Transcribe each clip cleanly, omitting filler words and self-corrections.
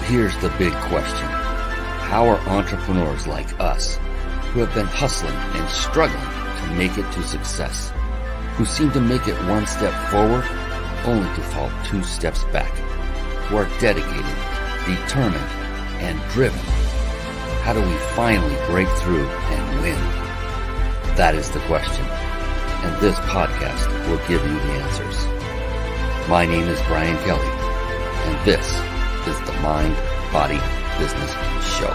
here's the big question. How are entrepreneurs like us, who have been hustling and struggling to make it to success, who seem to make it one step forward only to fall two steps back, who are dedicated, determined, and driven? How do we finally break through and win? That is the question, and this podcast will give you the answers. My name is Brian Kelly, and this is the Mind, Body, Business Show.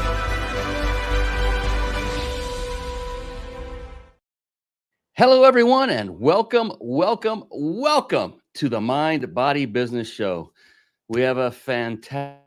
Hello, everyone, and welcome to the Mind, Body, Business Show. We have a fantastic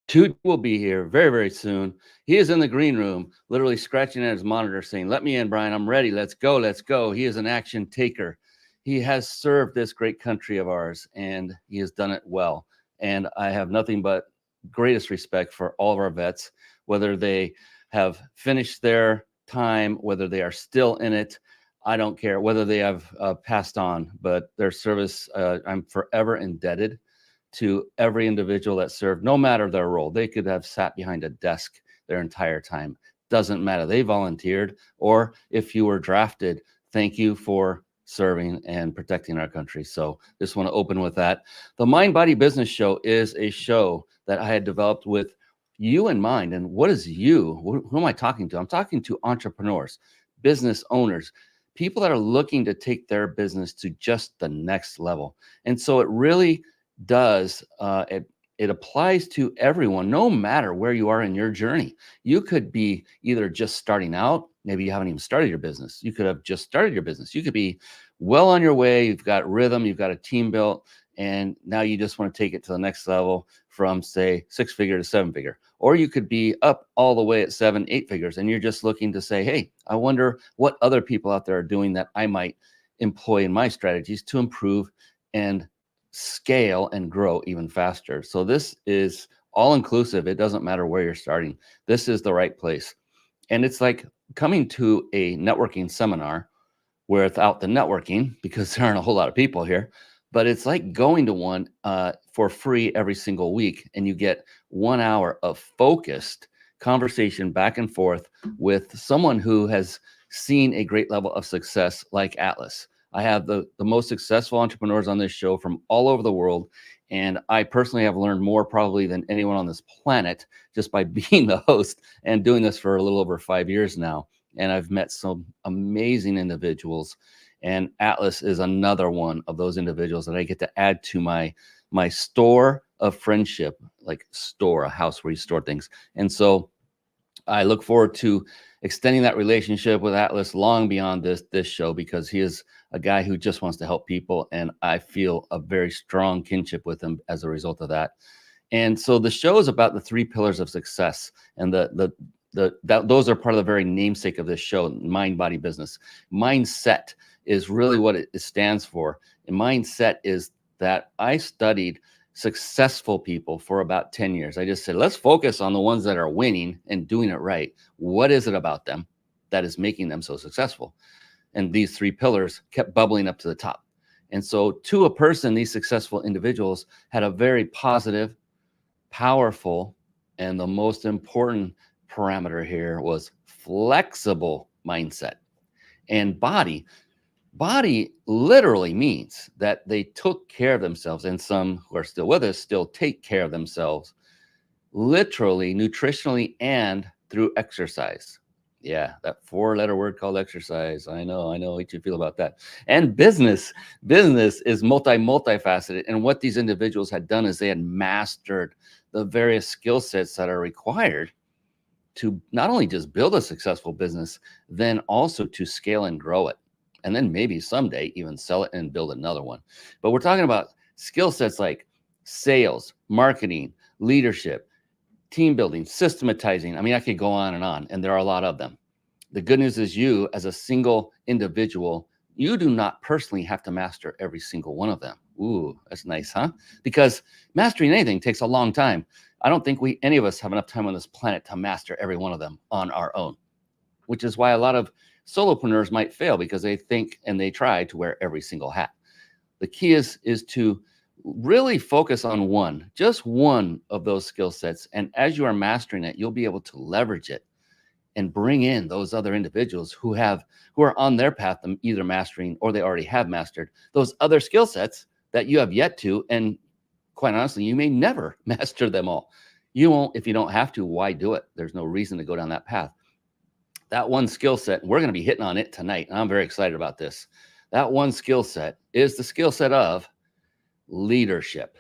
Toot will be here very, very soon. He is in the green room, literally scratching at his monitor saying, "Let me in, Brian. I'm ready. Let's go. Let's go." He is an action taker. He has served this great country of ours, and he has done it well. And I have nothing but greatest respect for all of our vets, whether they have finished their time, whether they are still in it. I don't care whether they have passed on, but their service, I'm forever indebted to every individual that served, no matter their role. They could have sat behind a desk their entire time. Doesn't matter. They volunteered, or if you were drafted, thank you for serving and protecting our country. So just want to open with that. The Mind Body Business Show is a show that I had developed with you in mind. And what is you? Who am I talking to? I'm talking to entrepreneurs, business owners, people that are looking to take their business to just the next level. And so it really does, it applies to everyone, no matter where you are in your journey. You could be either just starting out, maybe you haven't even started your business. You could have just started your business. You could be well on your way, you've got rhythm, you've got a team built, and now you just want to take it to the next level from, say, 6-figure to 7-figure. Or you could be up all the way at 7-8 figures, and you're just looking to say, hey, I wonder what other people out there are doing that I might employ in my strategies to improve and scale and grow even faster. So this is all inclusive. It doesn't matter where you're starting. This is the right place. And it's like coming to a networking seminar without the networking, because there aren't a whole lot of people here, but it's like going to one for free every single week. And you get 1 hour of focused conversation back and forth with someone who has seen a great level of success like Atlas. I have the most successful entrepreneurs on this show from all over the world. And I personally have learned more probably than anyone on this planet just by being the host and doing this for a little over 5 years now. And I've met some amazing individuals. And Atlas is another one of those individuals that I get to add to my store of friendship, like store, a house where you store things. And so I look forward to extending that relationship with Atlas long beyond this show, because he is a guy who just wants to help people, and I feel a very strong kinship with him as a result of that. And so the show is about the 3 pillars of success, and those are part of the very namesake of this show: mind, body, business. Mindset is really what it stands for. And mindset is that I studied successful people for about 10 years. I just said, let's focus on the ones that are winning and doing it right. What is it about them that is making them so successful? And these 3 pillars kept bubbling up to the top. And so to a person, these successful individuals had a very positive, powerful, and the most important parameter here was flexible mindset. And body literally means that they took care of themselves, and some who are still with us still take care of themselves, literally, nutritionally, and through exercise. Yeah, that 4-letter word called exercise. I know what you feel about that. And business is multifaceted. And what these individuals had done is they had mastered the various skill sets that are required to not only just build a successful business, then also to scale and grow it. And then maybe someday even sell it and build another one. But we're talking about skill sets like sales, marketing, leadership, team building, systematizing. I mean, I could go on, and there are a lot of them. The good news is you, as a single individual, you do not personally have to master every single one of them. Ooh, that's nice, huh? Because mastering anything takes a long time. I don't think any of us have enough time on this planet to master every one of them on our own, which is why a lot of Solopreneurs might fail because they think and they try to wear every single hat. The key is to really focus on just one of those skill sets. And as you are mastering it, you'll be able to leverage it and bring in those other individuals who are on their path of either mastering or they already have mastered those other skill sets that you have yet to. And quite honestly, you may never master them all. You won't, if you don't have to, why do it? There's no reason to go down that path. That one skill set, we're going to be hitting on it tonight. And I'm very excited about this. That one skill set is the skill set of leadership.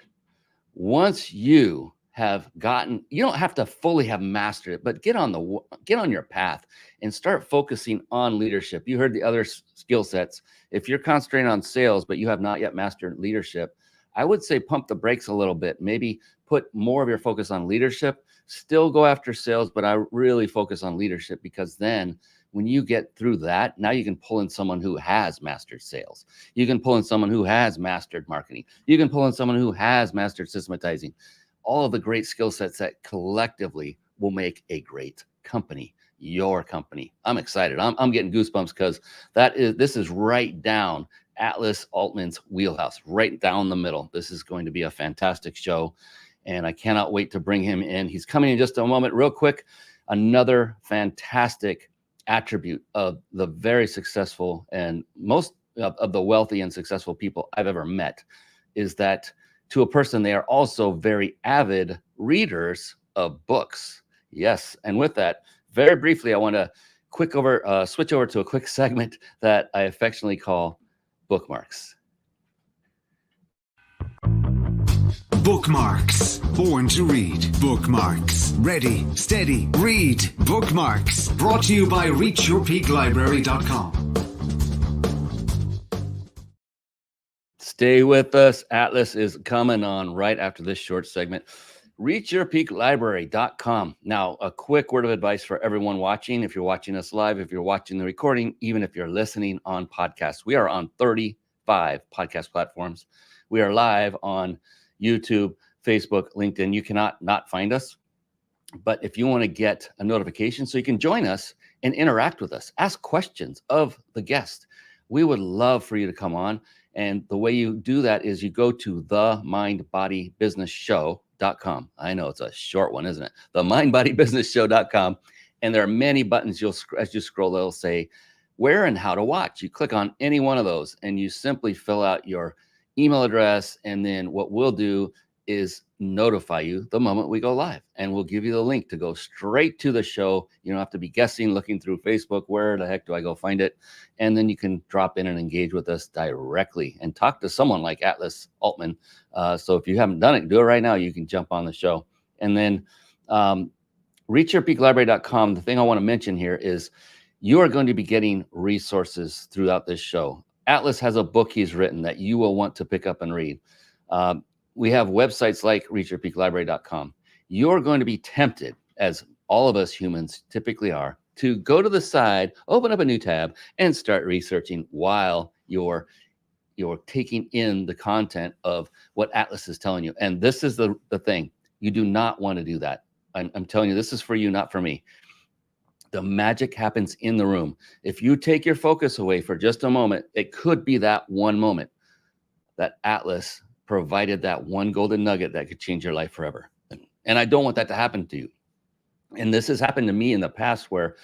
Once you have gotten, you don't have to fully have mastered it, but get on your path and start focusing on leadership. You heard the other skill sets. If you're concentrating on sales, but you have not yet mastered leadership, I would say pump the brakes a little bit. Maybe put more of your focus on leadership. Still go after sales, but I really focus on leadership, because then when you get through that, now you can pull in someone who has mastered sales. You can pull in someone who has mastered marketing. You can pull in someone who has mastered systematizing. All of the great skill sets that collectively will make a great company, your company. I'm excited. I'm getting goosebumps because this is right down Atlas Aultman's wheelhouse, right down the middle. This is going to be a fantastic show, and I cannot wait to bring him in. He's coming in just a moment. Real quick, another fantastic attribute of the very successful and most of the wealthy and successful people I've ever met is that to a person, they are also very avid readers of books. Yes. And with that, very briefly, I want to switch over to a quick segment that I affectionately call Bookmarks. Bookmarks. Born to read. Bookmarks. Ready, steady, read. Bookmarks. Brought to you by reachyourpeaklibrary.com. Stay with us. Atlas is coming on right after this short segment. Reachyourpeaklibrary.com. Now, a quick word of advice for everyone watching. If you're watching us live, if you're watching the recording, even if you're listening on podcasts, we are on 35 podcast platforms. We are live on YouTube, Facebook, LinkedIn. You cannot not find us. But if you want to get a notification so you can join us and interact with us, ask questions of the guest, we would love for you to come on. And the way you do that is you go to themindbodybusinessshow.com. I know it's a short one, isn't it? Themindbodybusinessshow.com. And there are many buttons as you scroll, they'll say where and how to watch. You click on any one of those and you simply fill out your email address. And then what we'll do is notify you the moment we go live, and we'll give you the link to go straight to the show. You don't have to be guessing, looking through Facebook, where the heck do I go find it? And then you can drop in and engage with us directly and talk to someone like Atlas Aultman. So if you haven't done it, do it right now. You can jump on the show. And then reachyourpeaklibrary.com. The thing I want to mention here is you are going to be getting resources throughout this show. Atlas has a book he's written that you will want to pick up and read. We have websites like reachyourpeaklibrary.com. You're going to be tempted, as all of us humans typically are, to go to the side, open up a new tab, and start researching while you're taking in the content of what Atlas is telling you. And this is the thing. You do not want to do that. I'm telling you, this is for you, not for me. The magic happens in the room. If you take your focus away for just a moment, it could be that one moment that Atlas provided that one golden nugget that could change your life forever. And I don't want that to happen to you. And this has happened to me in the past where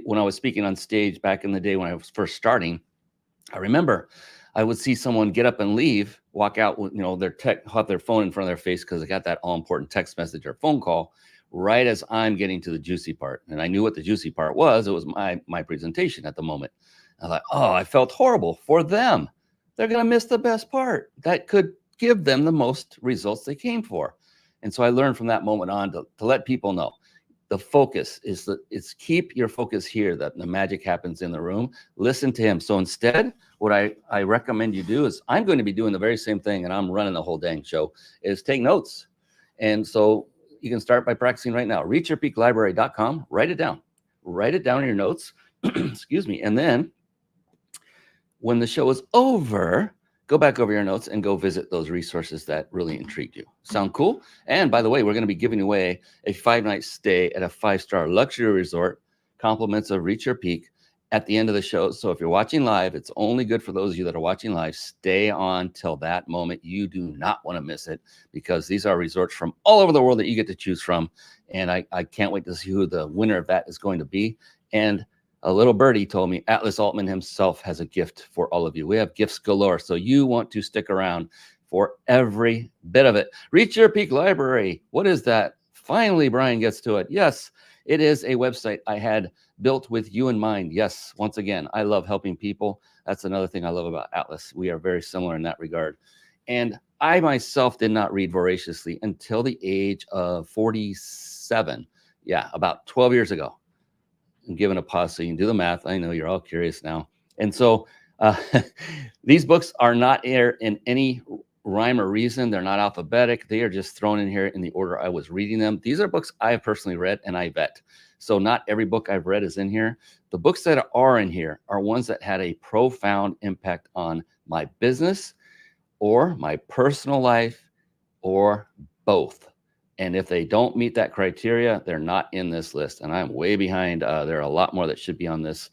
when I was speaking on stage back in the day when I was first starting, I remember I would see someone get up and leave, walk out with, have their phone in front of their face because they got that all important text message or phone call right as I'm getting to the juicy part. And I knew what the juicy part was. It was my presentation at the moment. I thought, I felt horrible for them. They're going to miss the best part. That could give them the most results they came for. And so I learned from that moment on to let people know the focus is keep your focus here, that the magic happens in the room. Listen to him. So instead, what I recommend you do is I'm going to be doing the very same thing, and I'm running the whole dang show, is take notes. And so you can start by practicing right now. Reachyourpeaklibrary.com. Write it down. Write it down in your notes. Excuse me. And then when the show is over, go back over your notes and go visit those resources that really intrigued you. Sound cool? And by the way, we're going to be giving away a 5-night stay at a 5-star luxury resort, compliments of Reach Your Peak, at the end of the show. So if you're watching live, it's only good for those of you that are watching live. Stay on till that moment. You do not want to miss it, because these are resorts from all over the world that you get to choose from. And I can't wait to see who the winner of that is going to be. And a little birdie told me Atlas Aultman himself has a gift for all of you. We have gifts galore. So you want to stick around for every bit of it. Reach Your Peak Library. What is that? Finally, Brian gets to it. Yes, it is a website I had built with you in mind. Yes, once again, I love helping people. That's another thing I love about Atlas. We are very similar in that regard. And I myself did not read voraciously until the age of 47. Yeah, about 12 years ago. I'm giving a pause so you can do the math. I know you're all curious now. And so these books are not in any rhyme or reason. They're not alphabetic. They are just thrown in here in the order I was reading them. These are books I have personally read and I vet. So not every book I've read is in here. The books that are in here are ones that had a profound impact on my business or my personal life or both. And if they don't meet that criteria, they're not in this list. And I'm way behind. There are a lot more that should be on this.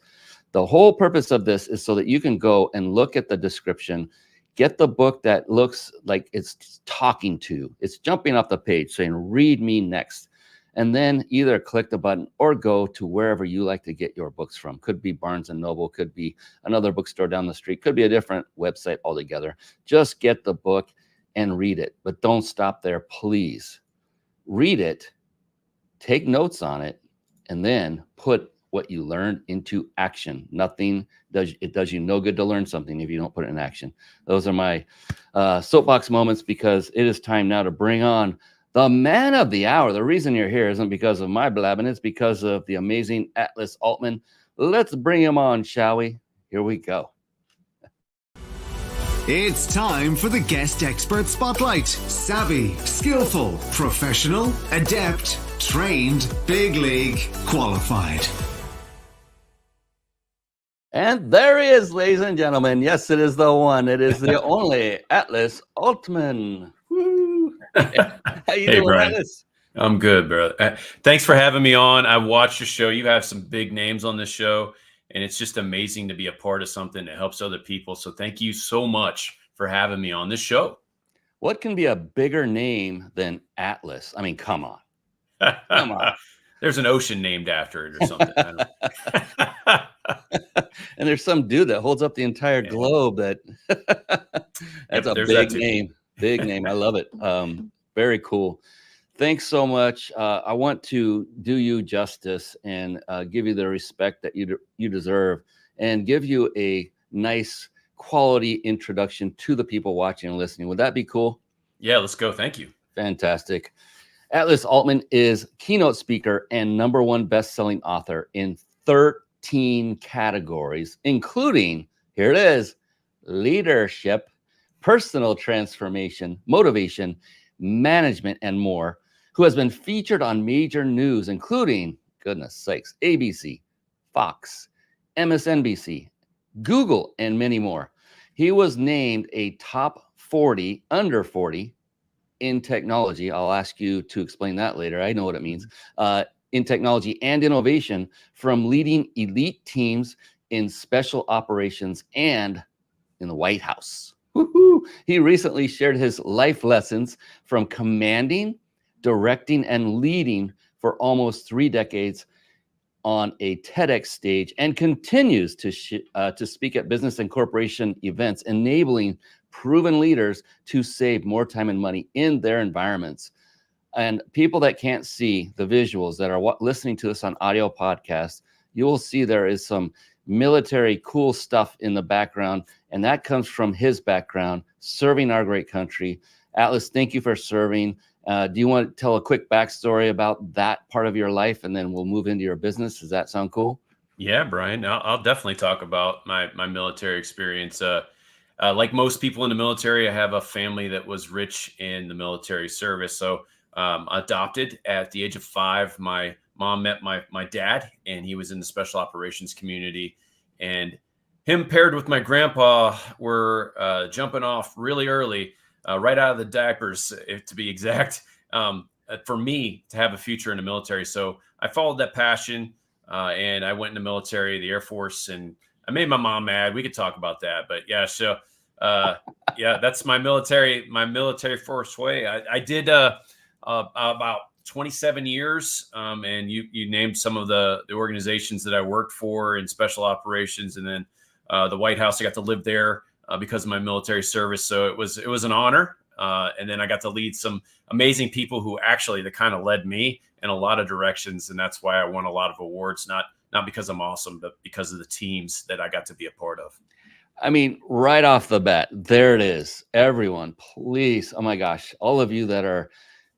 The whole purpose of this is so that you can go and look at the description, get the book that looks like it's talking to you. It's jumping off the page saying, read me next. And then either click the button or go to wherever you like to get your books from. Could be Barnes and Noble, could be another bookstore down the street, could be a different website altogether. Just get the book and read it. But don't stop there, please. Read it, take notes on it, and then put what you learned into action. It does you no good to learn something if you don't put it in action. Those are my soapbox moments, because it is time now to bring on the man of the hour. The reason you're here isn't because of my blabbing, it's because of the amazing Atlas Aultman. Let's bring him on, shall we? Here we go. It's time for the Guest Expert Spotlight. Savvy, skillful, professional, adept, trained, big league, qualified. And there he is, ladies and gentlemen. Yes, it is the one. It is the only Atlas Aultman. Woo. How you doing, Brian? Atlas? I'm good, bro. Thanks for having me on. I watched your show. You have some big names on this show, and it's just amazing to be a part of something that helps other people. So thank you so much for having me on this show. What can be a bigger name than Atlas? I mean, come on. Come on. There's an ocean named after it or something. And there's some dude that holds up the entire globe. That's a big name. Big name. I love it. Very cool. Thanks so much. I want to do you justice and give you the respect that you deserve, and give you a nice quality introduction to the people watching and listening. Would that be cool? Yeah, let's go. Thank you. Fantastic. Atlas Aultman is keynote speaker and #1 best-selling author in 13 categories, including, here it is, leadership, personal transformation, motivation, management, and more, who has been featured on major news, including, goodness sakes, ABC, Fox, MSNBC, Google, and many more. He was named a top 40, under 40 in technology. I'll ask you to explain that later. I know what it means. In technology and innovation, from leading elite teams in special operations and in the White House. Woo-hoo. He recently shared his life lessons from commanding, directing, and leading for almost 3 decades on a TEDx stage, and continues to speak at business and corporation events, enabling proven leaders to save more time and money in their environments. And people that can't see the visuals, that are listening to this on audio podcast, you will see there is some military cool stuff in the background, and that comes from his background serving our great country. Atlas, thank you for serving. Do you want to tell a quick backstory about that part of your life, and then we'll move into your business? Does that sound cool? Yeah, Brian, I'll definitely talk about my military experience. Like most people in the military, I have a family that was rich in the military service. So adopted at the age of 5. My mom met my dad, and he was in the special operations community. And him paired with my grandpa were jumping off really early, right out of the diapers, to be exact, for me to have a future in the military. So I followed that passion. and I went in the military, the Air Force, and I made my mom mad. We could talk about that, but yeah. So yeah, that's my military force way. I did about 27 years, and you named some of the organizations that I worked for in special operations, and then the White House. I got to live there because of my military service, so it was an honor. And then I got to lead some amazing people who actually that kind of led me in a lot of directions, and that's why I won a lot of awards. Not because I'm awesome, but because of the teams that I got to be a part of. I mean, right off the bat, there it is. Everyone, please. Oh my gosh. All of you that are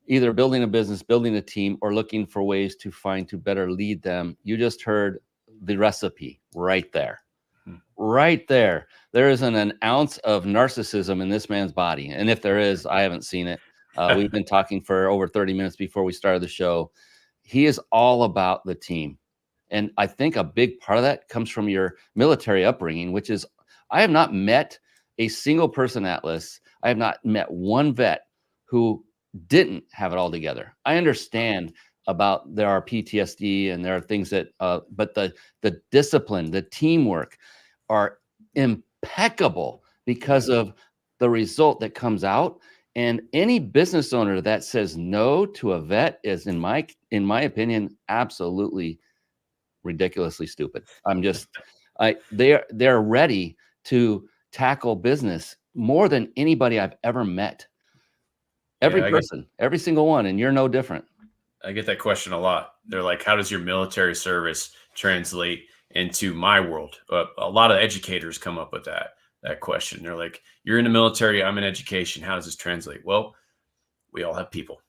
either building a business, building a team, or looking for ways to better lead them. You just heard the recipe right there. Right there. There isn't an ounce of narcissism in this man's body. And if there is, I haven't seen it. We've been talking for over 30 minutes before we started the show. He is all about the team. And I think a big part of that comes from your military upbringing, which is I have not met a single person, Atlas. I have not met one vet who didn't have it all together. I understand about there are PTSD and there are things that, but the discipline, the teamwork are impeccable because of the result that comes out. And any business owner that says no to a vet is, in my opinion, absolutely ridiculously stupid. They're ready to tackle business more than anybody I've ever met. Every person, every single one, and you're no different. I get that question a lot. They're like, how does your military service translate into my world? A lot of educators come up with that question. They're like, you're in the military, I'm in education. How does this translate? Well, we all have people.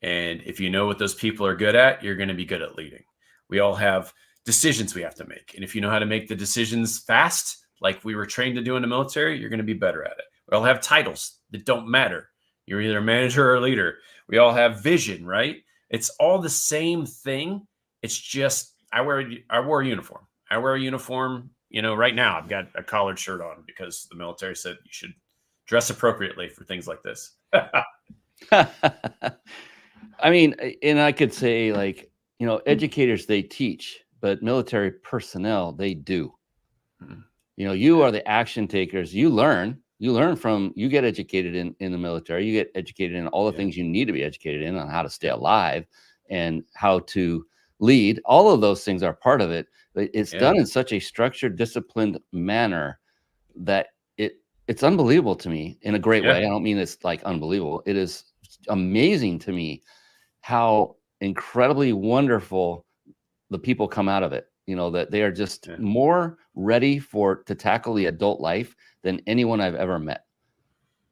And if you know what those people are good at, you're going to be good at leading. We all have decisions we have to make. And if you know how to make the decisions fast, like we were trained to do in the military, you're going to be better at it. We all have titles that don't matter. You're either a manager or a leader. We all have vision, right? It's all the same thing. It's just I wore a uniform. I wear a uniform. Right now I've got a collared shirt on because the military said you should dress appropriately for things like this. I mean, and I could say educators, they teach, but military personnel, they do. Mm-hmm. You are the action takers. You get educated in the military. You get educated in all the things you need to be educated in on how to stay alive and how to lead. All of those things are part of it, but it's done in such a structured, disciplined manner that it's unbelievable to me in a great way. I don't mean it's like unbelievable. It is amazing to me how incredibly wonderful the people come out of it. That they are just more ready to tackle the adult life than anyone I've ever met.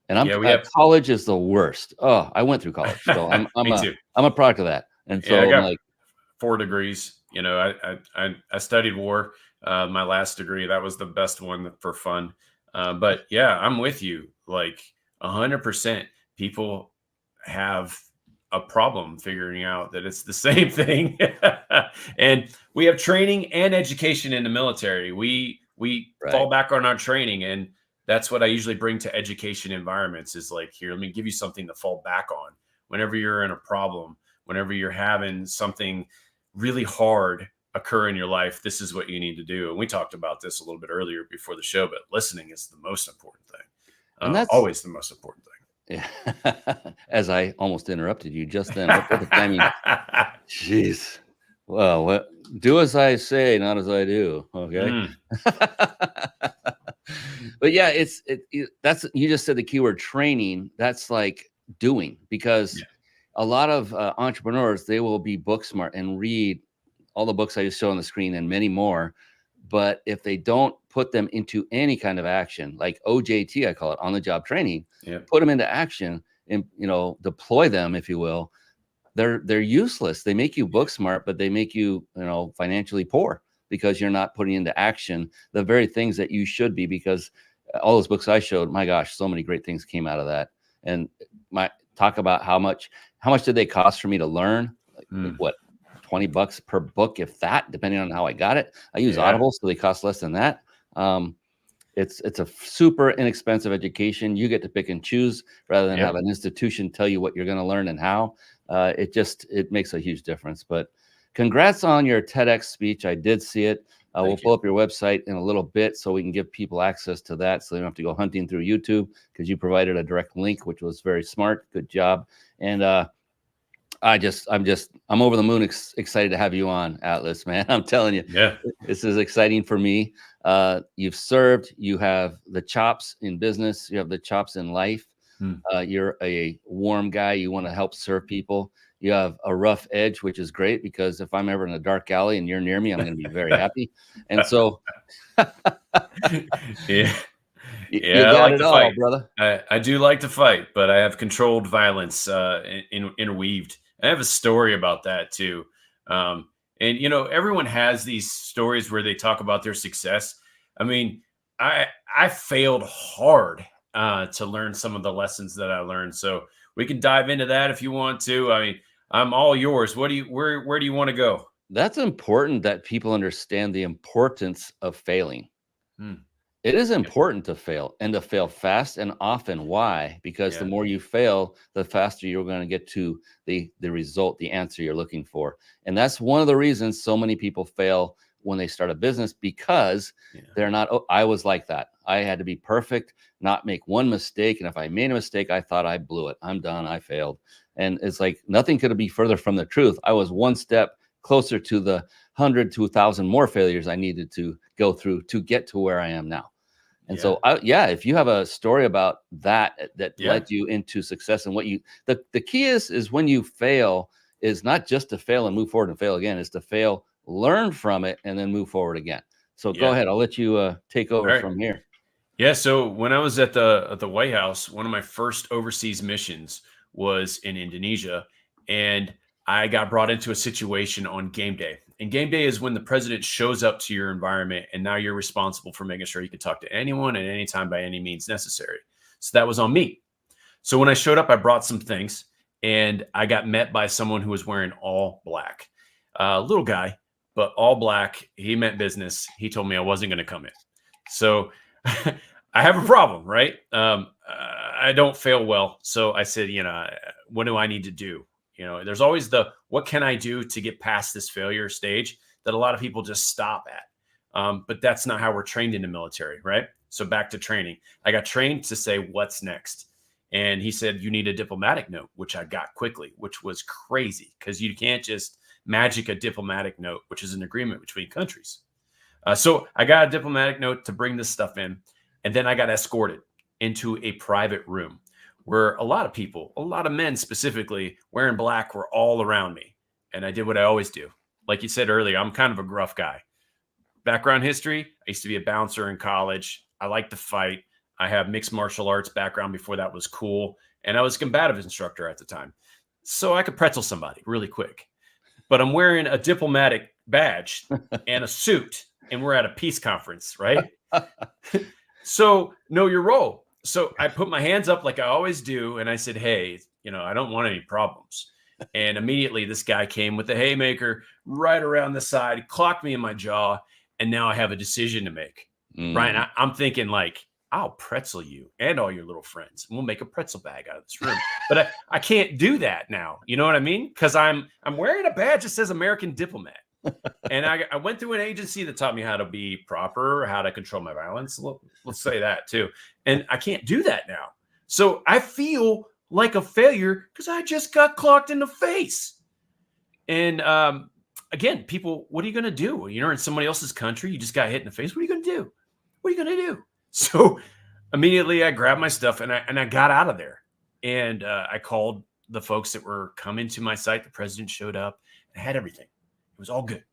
And college is the worst. Oh, I went through college, so I'm a product of that. And so I got 4 degrees. I studied war. My last degree, that was the best one for fun. But yeah, I'm with you. Like 100%. People have a problem figuring out that it's the same thing. And we have training and education in the military. We fall back on our training, and that's what I usually bring to education environments is like, here, let me give you something to fall back on whenever you're in a problem, whenever you're having something really hard occur in your life. This is what you need to do. And we talked about this a little bit earlier before the show, but listening is the most important thing. And that's always the most important thing. Yeah. As I almost interrupted you just then. I mean, jeez. Well, do as I say, not as I do. Okay. But yeah, that's you just said the keyword training. That's like doing, because a lot of entrepreneurs, they will be book smart and read all the books I just showed on the screen and many more. But if they don't put them into any kind of action, like OJT, I call it, on the job training, put them into action and, deploy them, if you will, they're useless. They make you book smart, but they make you, financially poor because you're not putting into action the very things that you should be, because all those books I showed, my gosh, so many great things came out of that. And talk about how much did they cost for me to learn? Like, what? $20 per book, if that, depending on how I got it. I use Audible, so they cost less than that. It's a super inexpensive education. You get to pick and choose rather than have an institution tell you what you're going to learn and how. It makes a huge difference. But congrats on your TEDx speech. I did see it. We'll Thank pull you. up your website in a little bit so we can give people access to that, so they don't have to go hunting through YouTube, because you provided a direct link, which was very smart. Good job. And I'm over the moon excited to have you on, Atlas, man. I'm telling you, Yeah. this is exciting for me. You've served, you have the chops in business, you have the chops in life. You're a warm guy. You want to help serve people. You have a rough edge, which is great, because if I'm ever in a dark alley and you're near me, I'm going to be very happy. And so Yeah. you I got like it to all, fight. brother. I do like to fight, but I have controlled violence interweaved. I have a story about that too. And everyone has these stories where they talk about their success. I mean, I failed hard to learn some of the lessons that I learned. So we can dive into that if you want to. I mean, I'm all yours. Where do you want to go? That's important, that people understand the importance of failing. Hmm. It is important to fail, and to fail fast and often. Why? Because the Yeah. more you fail, the faster you're going to get to the result, the answer you're looking for. And that's one of the reasons so many people fail when they start a business, because Yeah. they're not. Oh, I was like that. I had to be perfect, not make one mistake. And if I made a mistake, I thought I blew it. I'm done. I failed. And it's like, nothing could be further from the truth. I was one step closer to the 100 to 1,000 more failures I needed to go through to get to where I am now. And Yeah. so, if you have a story about that Yeah. led you into success, and the key is when you fail, is not just to fail and move forward and fail again, is to fail, learn from it, and then move forward again. So go Yeah. ahead. I'll let you take over All right. from here. Yeah, so when I was at the White House, one of my first overseas missions was in Indonesia, and I got brought into a situation on game day. And game day is when the president shows up to your environment, and now you're responsible for making sure you can talk to anyone at any time by any means necessary. So that was on me. So when I showed up, I brought some things, and I got met by someone who was wearing all black. Little guy, but all black. He meant business. He told me I wasn't going to come in. So I have a problem, right? I don't fail well. So I said, what do I need to do? There's always what can I do to get past this failure stage that a lot of people just stop at. But that's not how we're trained in the military, right? So back to training. I got trained to say, what's next? And he said, you need a diplomatic note, which I got quickly, which was crazy, because you can't just magic a diplomatic note, which is an agreement between countries. So I got a diplomatic note to bring this stuff in. And then I got escorted into a private room where a lot of people, a lot of men specifically, wearing black, were all around me. And I did what I always do. Like you said earlier, I'm kind of a gruff guy. Background history, I used to be a bouncer in college. I like to fight. I have mixed martial arts background before that was cool. And I was a combative instructor at the time. So I could pretzel somebody really quick. But I'm wearing a diplomatic badge and a suit, and we're at a peace conference, right? So know your role. So I put my hands up like I always do. And I said, hey, I don't want any problems. And immediately this guy came with the haymaker right around the side, clocked me in my jaw. And now I have a decision to make. Brian, I'm thinking like, I'll pretzel you and all your little friends. And we'll make a pretzel bag out of this room. But I can't do that now. You know what I mean? Because I'm wearing a badge that says American diplomat. And I went through an agency that taught me how to be proper, how to control my violence. Let's say that too. And I can't do that now. So I feel like a failure because I just got clocked in the face. And again, people, what are you going to do? You're in somebody else's country. You just got hit in the face. What are you going to do? What are you going to do? So immediately I grabbed my stuff and I got out of there. And I called the folks that were coming to my site. The president showed up and had everything. It was all good.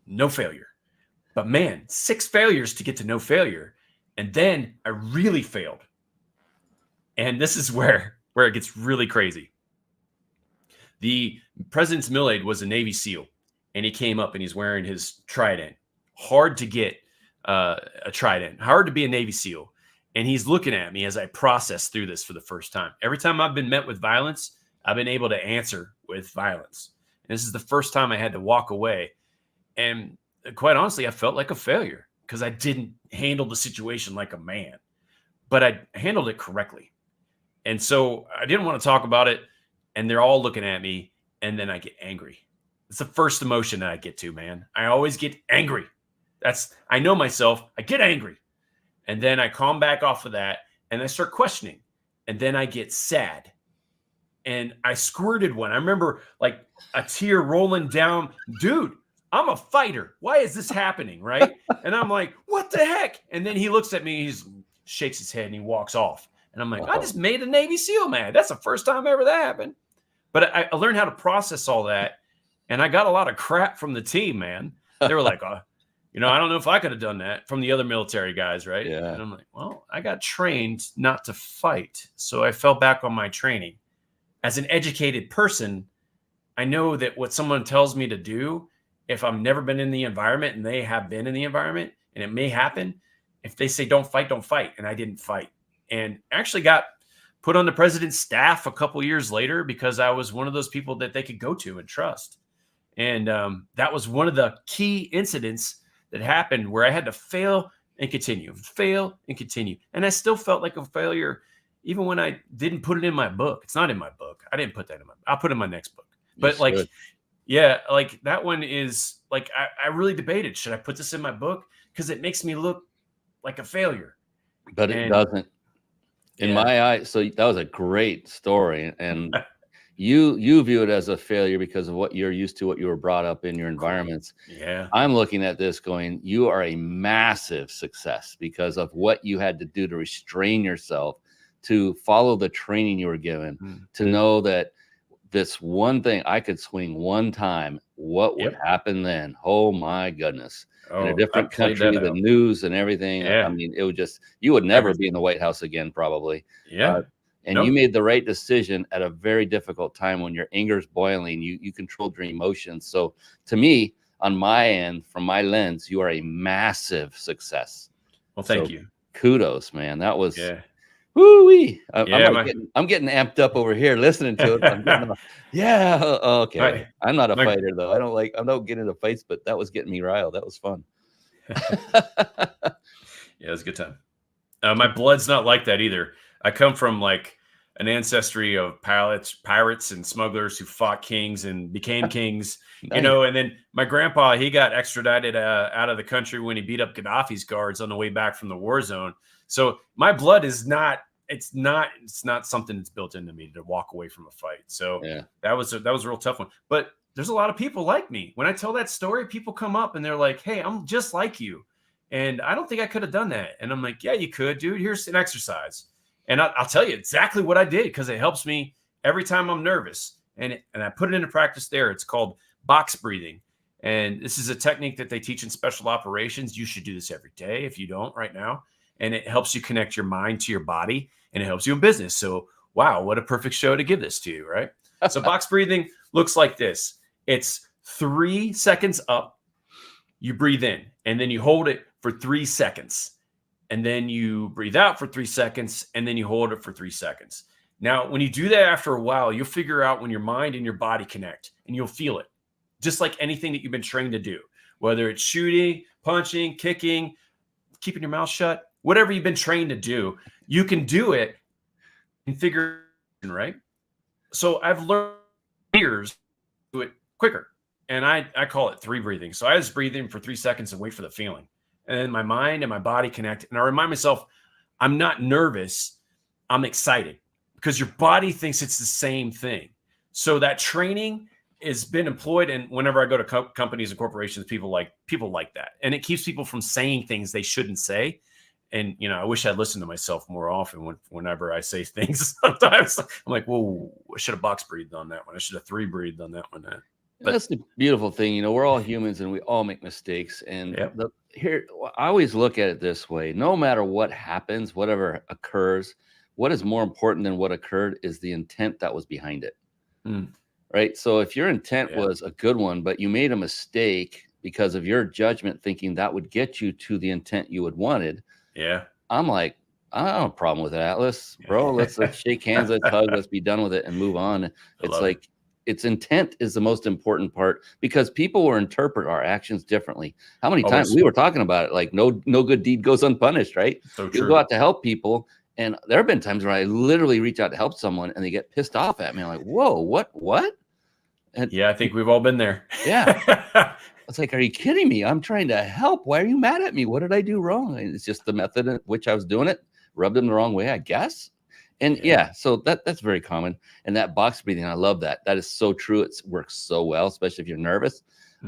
No failure. But man, 6 failures to get to no failure. And then I really failed. And this is where it gets really crazy. The president's mill aide was a Navy SEAL. And he came up and he's wearing his trident. Hard to get a trident. Hard to be a Navy SEAL. And he's looking at me as I process through this for the first time. Every time I've been met with violence, I've been able to answer with violence. And this is the first time I had to walk away. And quite honestly, I felt like a failure because I didn't handle the situation like a man, but I handled it correctly. And so I didn't want to talk about it. And they're all looking at me. And then I get angry. It's the first emotion that I get to, man. I always get angry. I know myself. I get angry. And then I calm back off of that and I start questioning. And then I get sad. And I squirted one. I remember like a tear rolling down. Dude, I'm a fighter. Why is this happening? Right. And I'm like, what the heck? And then he looks at me, he shakes his head and he walks off. And I'm like, I just made a Navy SEAL mad. That's the first time ever that happened. But I learned how to process all that. And I got a lot of crap from the team, man. They were like, I don't know if I could have done that, from the other military guys, right? Yeah. And I'm like, well, I got trained not to fight. So I fell back on my training. As an educated person, I know that what someone tells me to do, if I've never been in the environment and they have been in the environment, and it may happen, if they say don't fight, and I didn't fight. And actually got put on the president's staff a couple years later because I was one of those people that they could go to and trust. And that was one of the key incidents that happened where I had to fail and continue. And I still felt like a failure even when I didn't put it in my book. It's not in my book. I didn't put that in I'll put it in my next book. But like that one is like, I really debated, should I put this in my book? Because it makes me look like a failure. But it doesn't. In my eyes, so that was a great story. And you view it as a failure because of what you're used to, what you were brought up in your environments. Yeah. I'm looking at this going, you are a massive success because of what you had to do to restrain yourself, to follow the training you were given, to know that this one thing I could swing one time, what would happen then? Oh my goodness. In a different country, the news and everything. I mean, it would just, you would never be in the White House again, probably. And you made the right decision at a very difficult time when your anger is boiling. You controlled your emotions. So to me, on my end, from my lens, you are a massive success. Well, thank you. Kudos, man. That was woo-wee. I'm getting amped up over here listening to it. Okay. I'm not a fighter though. I don't get into fights, but that was getting me riled. That was fun. It was a good time. My blood's not like that either. I come from like an ancestry of pirates and smugglers who fought kings and became kings, and then my grandpa, he got extradited out of the country when he beat up Gaddafi's guards on the way back from the war zone. So my blood is not, it's not something that's built into me to walk away from a fight. So that was a real tough one. But there's a lot of people like me. When I tell that story, people come up and they're like, hey, I'm just like you. And I don't think I could have done that. And I'm like, yeah, you could, dude. Here's an exercise. And I'll tell you exactly what I did because it helps me every time I'm nervous. And I put it into practice there. It's called box breathing. And this is a technique that they teach in special operations. You should do this every day if you don't right now. And it helps you connect your mind to your body, and it helps you in business. So, wow, what a perfect show to give this to you, right? So box breathing looks like this. It's 3 seconds up. You breathe in, and then you hold it for 3 seconds. And then you breathe out for 3 seconds, and then you hold it for 3 seconds. Now, when you do that after a while, you'll figure out when your mind and your body connect, and you'll feel it, just like anything that you've been trained to do, whether it's shooting, punching, kicking, keeping your mouth shut, whatever you've been trained to do, you can do it and figure it out, right? So I've learned years to do it quicker, and I call it 3 breathing. So I just breathe in for 3 seconds and wait for the feeling. And then my mind and my body connect. And I remind myself, I'm not nervous. I'm excited because your body thinks it's the same thing. So that training has been employed. And whenever I go to companies and corporations, people like that. And it keeps people from saying things they shouldn't say. And, I wish I'd listened to myself more often whenever I say things. Sometimes I'm like, whoa, I should have box breathed on that one. I should have 3 breathed on that one. But that's the beautiful thing. We're all humans and we all make mistakes. And here, I always look at it this way. No matter what happens, whatever occurs, what is more important than what occurred is the intent that was behind it. Right? So if your intent was a good one, but you made a mistake because of your judgment thinking that would get you to the intent you had wanted. I'm like, I don't have a problem with that. Bro, let's shake hands, let's hug, let's be done with it and move on. It's like, its intent is the most important part because people will interpret our actions differently. How many times we were talking about it, like no good deed goes unpunished, right? So you go out to help people. And there have been times where I literally reach out to help someone and they get pissed off at me. I'm like, whoa, what? And Yeah, I think we've all been there. yeah, it's like, are you kidding me? I'm trying to help. Why are you mad at me? What did I do wrong? And it's just the method in which I was doing it rubbed them the wrong way, I guess. And yeah, so that's very common. And that box breathing, I love that. That is so true. It works so well, especially if you're nervous.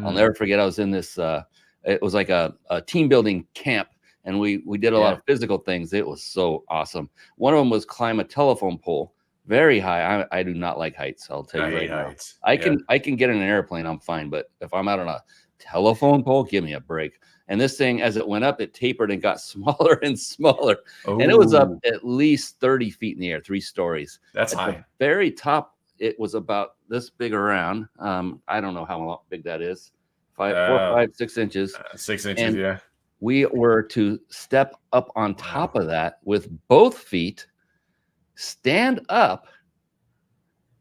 I'll never forget. I was in this. It was like a team building camp, and we did a lot of physical things. It was so awesome. One of them was climb a telephone pole very high. I do not like heights. I'll tell you right now. Heights. I can get in an airplane. I'm fine, but if I'm out on a telephone pole, give me a break. And this thing, as it went up, it tapered and got smaller and smaller. Oh. And it was up at least 30 feet in the air, 3 stories. That's at high. the very top, it was about this big around. I don't know how big that is. 4, 5, 6 inches. 6 inches, and yeah. we were to step up on top of that with both feet, stand up,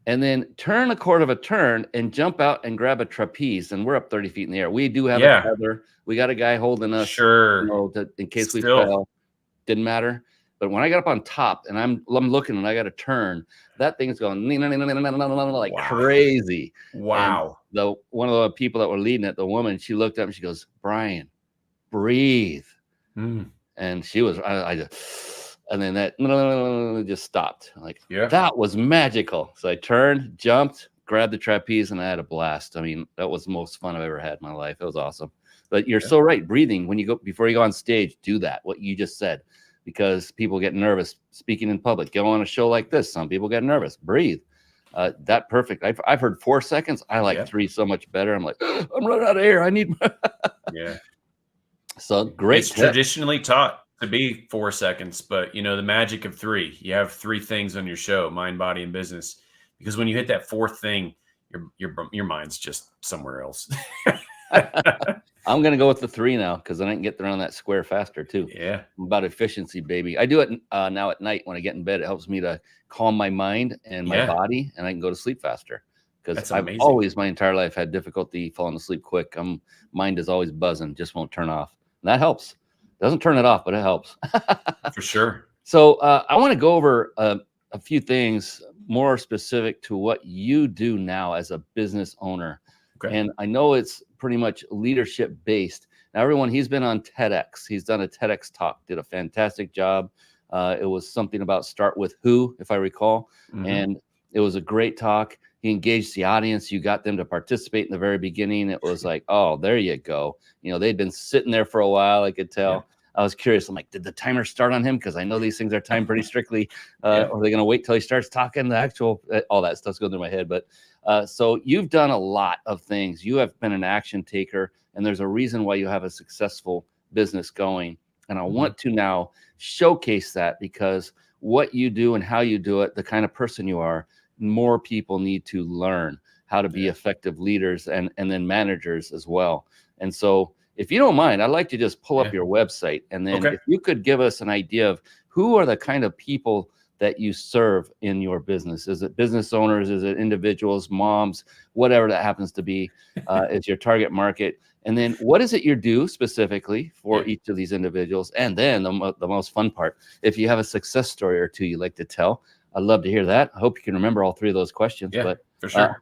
and then turn a quarter of a turn and jump out and grab a trapeze. And we're up 30 feet in the air. We do have a tether. We got a guy holding us, Sure. In case we fell. Didn't matter. But when I got up on top and I'm looking and I got to turn, that thing's going like crazy. Wow. And one of the people that were leading it, the woman, she looked up and she goes, "Brian, breathe." And she was, I just, and then that just stopped. Like, that was magical. So I turned, jumped, grabbed the trapeze, and I had a blast. I mean, that was the most fun I've ever had in my life. It was awesome. But you're so right. Breathing before you go on stage, do that. What you just said, because people get nervous speaking in public. Go on a show like this. Some people get nervous. Breathe. That perfect. I've heard 4 seconds. I like 3 so much better. I'm like, I'm running out of air. I need. So great. It's traditionally taught to be 4 seconds, but the magic of 3. You have 3 things on your show: mind, body, and business. Because when you hit that 4th thing, your mind's just somewhere else. I'm gonna go with the 3 now because then I can get around that square faster too. Yeah, I'm about efficiency, baby. I do it now at night when I get in bed. It helps me to calm my mind and my body, and I can go to sleep faster. Because I've always, my entire life, had difficulty falling asleep quick. Mind is always buzzing, just won't turn off. And that helps. Doesn't turn it off, but it helps. For sure. So I want to go over a few things more specific to what you do now as a business owner. Okay. And I know it's pretty much leadership based. Now, everyone, he's been on TEDx. He's done a TEDx talk, did a fantastic job. It was something about start with who, if I recall. And it was a great talk. He engaged the audience. You got them to participate in the very beginning. It was like, oh, there you go. They'd been sitting there for a while. I could tell. Yeah. I was curious. I'm like, did the timer start on him? Because I know these things are timed pretty strictly. Or are they going to wait till he starts talking? The actual, all that stuff's going through my head. But so you've done a lot of things. You have been an action taker, and there's a reason why you have a successful business going. And I want to now showcase that, because what you do and how you do it, the kind of person you are, more people need to learn how to be effective leaders and then managers as well. And so if you don't mind, I'd like to just pull up your website. And then if you could give us an idea of who are the kind of people that you serve in your business. Is it business owners? Is it individuals, moms, whatever that happens to be, is your target market? And then what is it you do specifically for each of these individuals? And then the most fun part, if you have a success story or two you'd like to tell, I'd love to hear that. I hope you can remember all 3 of those questions. Yeah, but for sure.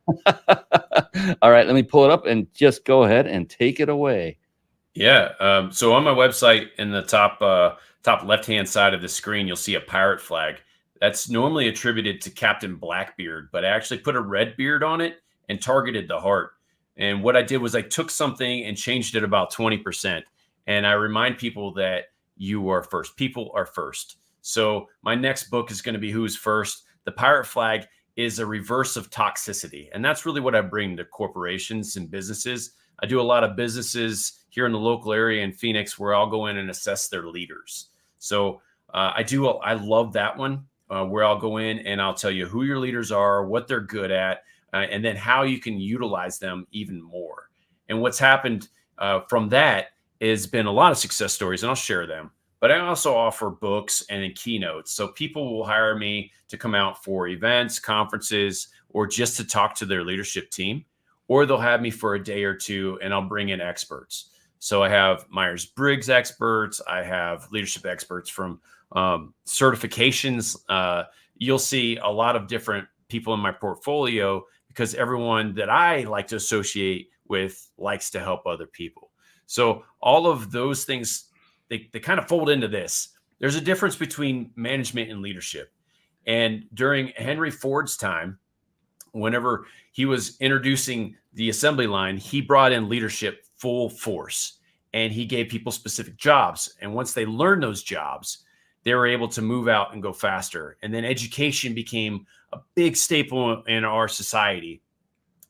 All right, let me pull it up and just go ahead and take it away. Yeah. So on my website, in the top left-hand side of the screen, you'll see a pirate flag. That's normally attributed to Captain Blackbeard, but I actually put a red beard on it and targeted the heart. And what I did was I took something and changed it about 20%. And I remind people that you are first. People are first. So my next book is going to be Who's First. The pirate flag is a reverse of toxicity. And that's really what I bring to corporations and businesses. I do a lot of businesses here in the local area in Phoenix where I'll go in and assess their leaders. So I love that one where I'll go in and I'll tell you who your leaders are, what they're good at, and then how you can utilize them even more. And what's happened from that has been a lot of success stories, and I'll share them. But I also offer books and keynotes. So people will hire me to come out for events, conferences, or just to talk to their leadership team. Or they'll have me for a day or two and I'll bring in experts. So I have Myers-Briggs experts. I have leadership experts from certifications. You'll see a lot of different people in my portfolio because everyone that I like to associate with likes to help other people. So all of those things, they kind of fold into this. There's a difference between management and leadership. And during Henry Ford's time, whenever he was introducing the assembly line, he brought in leadership full force, and he gave people specific jobs. And once they learned those jobs, they were able to move out and go faster. And then education became a big staple in our society.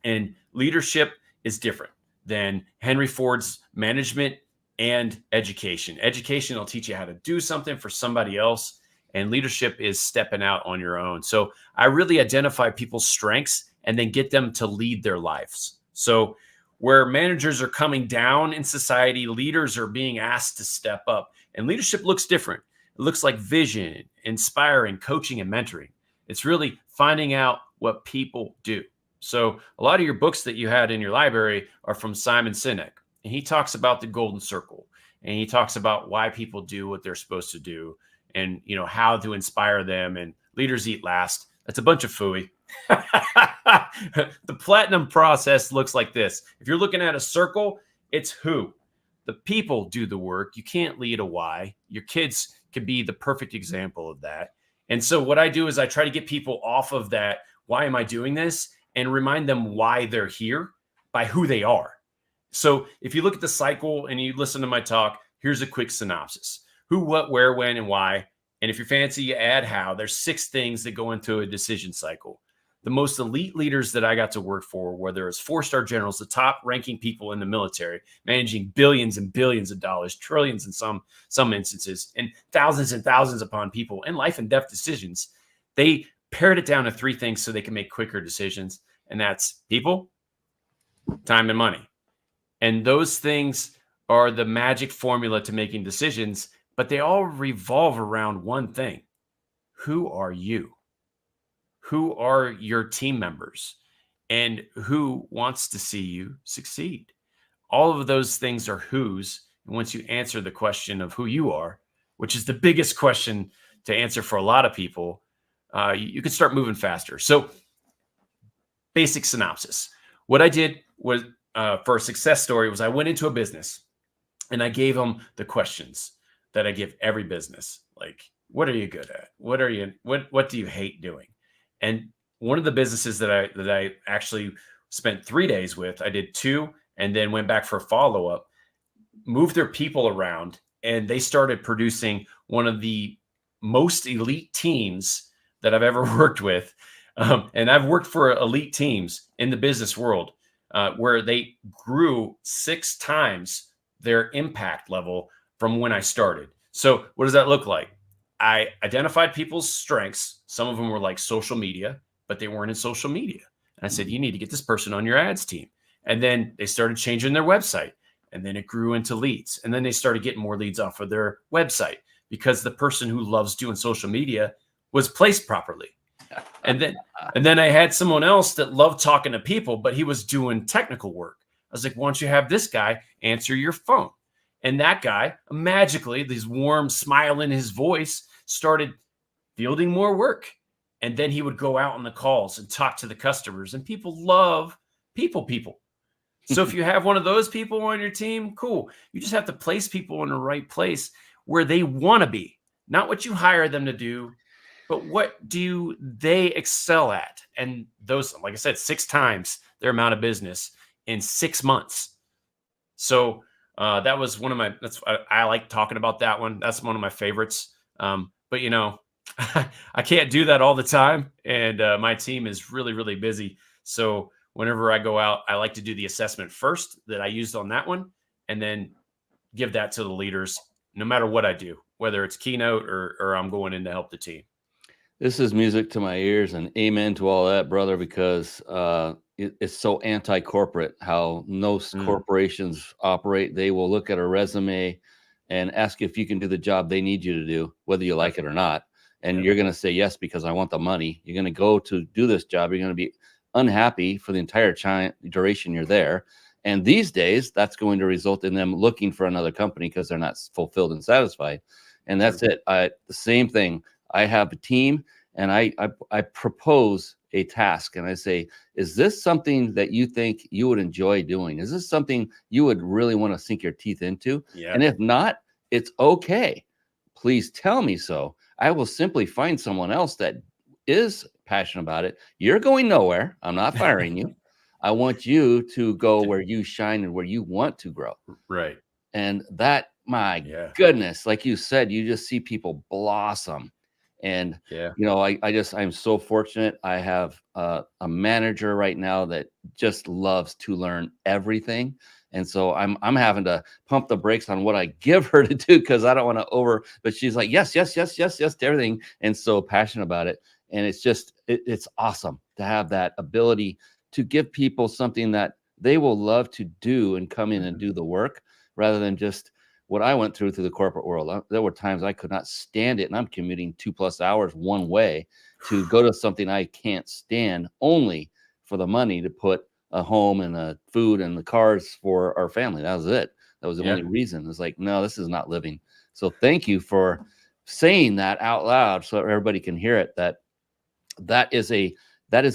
And leadership is different than Henry Ford's management and education. Education will teach you how to do something for somebody else, and leadership is stepping out on your own. So I really identify people's strengths and then get them to lead their lives. So where managers are coming down in society, leaders are being asked to step up. And leadership looks different. It looks like vision, inspiring, coaching, and mentoring. It's really finding out what people do. So a lot of your books that you had in your library are from Simon Sinek. And he talks about the golden circle. And he talks about why people do what they're supposed to do, and how to inspire them. And leaders eat last. That's a bunch of phooey. The platinum process looks like this. If you're looking at a circle, it's who. The people do the work. You can't lead a why. Your kids could be the perfect example of that. And so what I do is I try to get people off of that, why am I doing this, and remind them why they're here by who they are. So if you look at the cycle and you listen to my talk, here's a quick synopsis. Who, what, where, when, and why. And if you're fancy, you add how. There's 6 things that go into a decision cycle. The most elite leaders that I got to work for, whether it's 4-star generals, the top ranking people in the military, managing billions and billions of dollars, trillions in some instances, and thousands upon people, and life and death decisions, they pared it down to 3 things so they can make quicker decisions. And that's people, time, and money. And those things are the magic formula to making decisions, but they all revolve around one thing. Who are you? Who are your team members? And who wants to see you succeed? All of those things are whose. And once you answer the question of who you are, which is the biggest question to answer for a lot of people, you can start moving faster. So basic synopsis. What I did was, for a success story, was I went into a business and I gave them the questions that I give every business. Like, what are you good at? What do you hate doing? And one of the businesses that I actually spent 3 days with, I did 2 and then went back for a follow-up, moved their people around, and they started producing one of the most elite teams that I've ever worked with. And I've worked for elite teams in the business world where they grew 6 times their impact level from when I started. So what does that look like? I identified people's strengths. Some of them were like social media, but they weren't in social media. And I said, you need to get this person on your ads team. And then they started changing their website. And then it grew into leads. And then they started getting more leads off of their website because the person who loves doing social media was placed properly. And then I had someone else that loved talking to people, but he was doing technical work. I was like, why don't you have this guy answer your phone? And that guy, magically, this warm smile in his voice, started fielding more work. And then he would go out on the calls and talk to the customers. And people love people. So if you have one of those people on your team, cool. You just have to place people in the right place where they want to be, not what you hire them to do, but what do they excel at? And those, like I said, 6 times their amount of business in 6 months. So that was one of I like talking about that one. That's one of my favorites. But I can't do that all the time. And my team is really, really busy. So whenever I go out, I like to do the assessment first that I used on that one, and then give that to the leaders, no matter what I do, whether it's keynote or I'm going in to help the team. This is music to my ears, and amen to all that, brother, because it's so anti-corporate how most corporations operate. They will look at a resume and ask if you can do the job they need you to do, whether you like it or not. And you're going to say yes because I want the money. You're going to go to do this job. You're going to be unhappy for the entire duration you're there. And these days, that's going to result in them looking for another company because they're not fulfilled and satisfied. And that's it. The same thing. I have a team, and I propose a task and I say, is this something that you think you would enjoy doing? Is this something you would really want to sink your teeth into? Yeah. And if not, it's okay. Please tell me so. I will simply find someone else that is passionate about it. You're going nowhere. I'm not firing you. I want you to go where you shine and where you want to grow. Right. And that, my Yeah. goodness, like you said, you just see people blossom. And, Yeah. you know, I'm so fortunate. I have a manager right now that just loves to learn everything. And so I'm having to pump the brakes on what I give her to do because I don't want to but she's like, yes, yes, yes, yes, yes to everything. And so passionate about it. And it's just, it's awesome to have that ability to give people something that they will love to do and come in and do the work rather than just what I went through the corporate world. There were times I could not stand it, and I'm commuting 2+ hours one way to go to something I can't stand only for the money to put a home and a food and the cars for our family. That was it. That was the only reason. It's like, no, this is not living. So thank you for saying that out loud so everybody can hear it. That is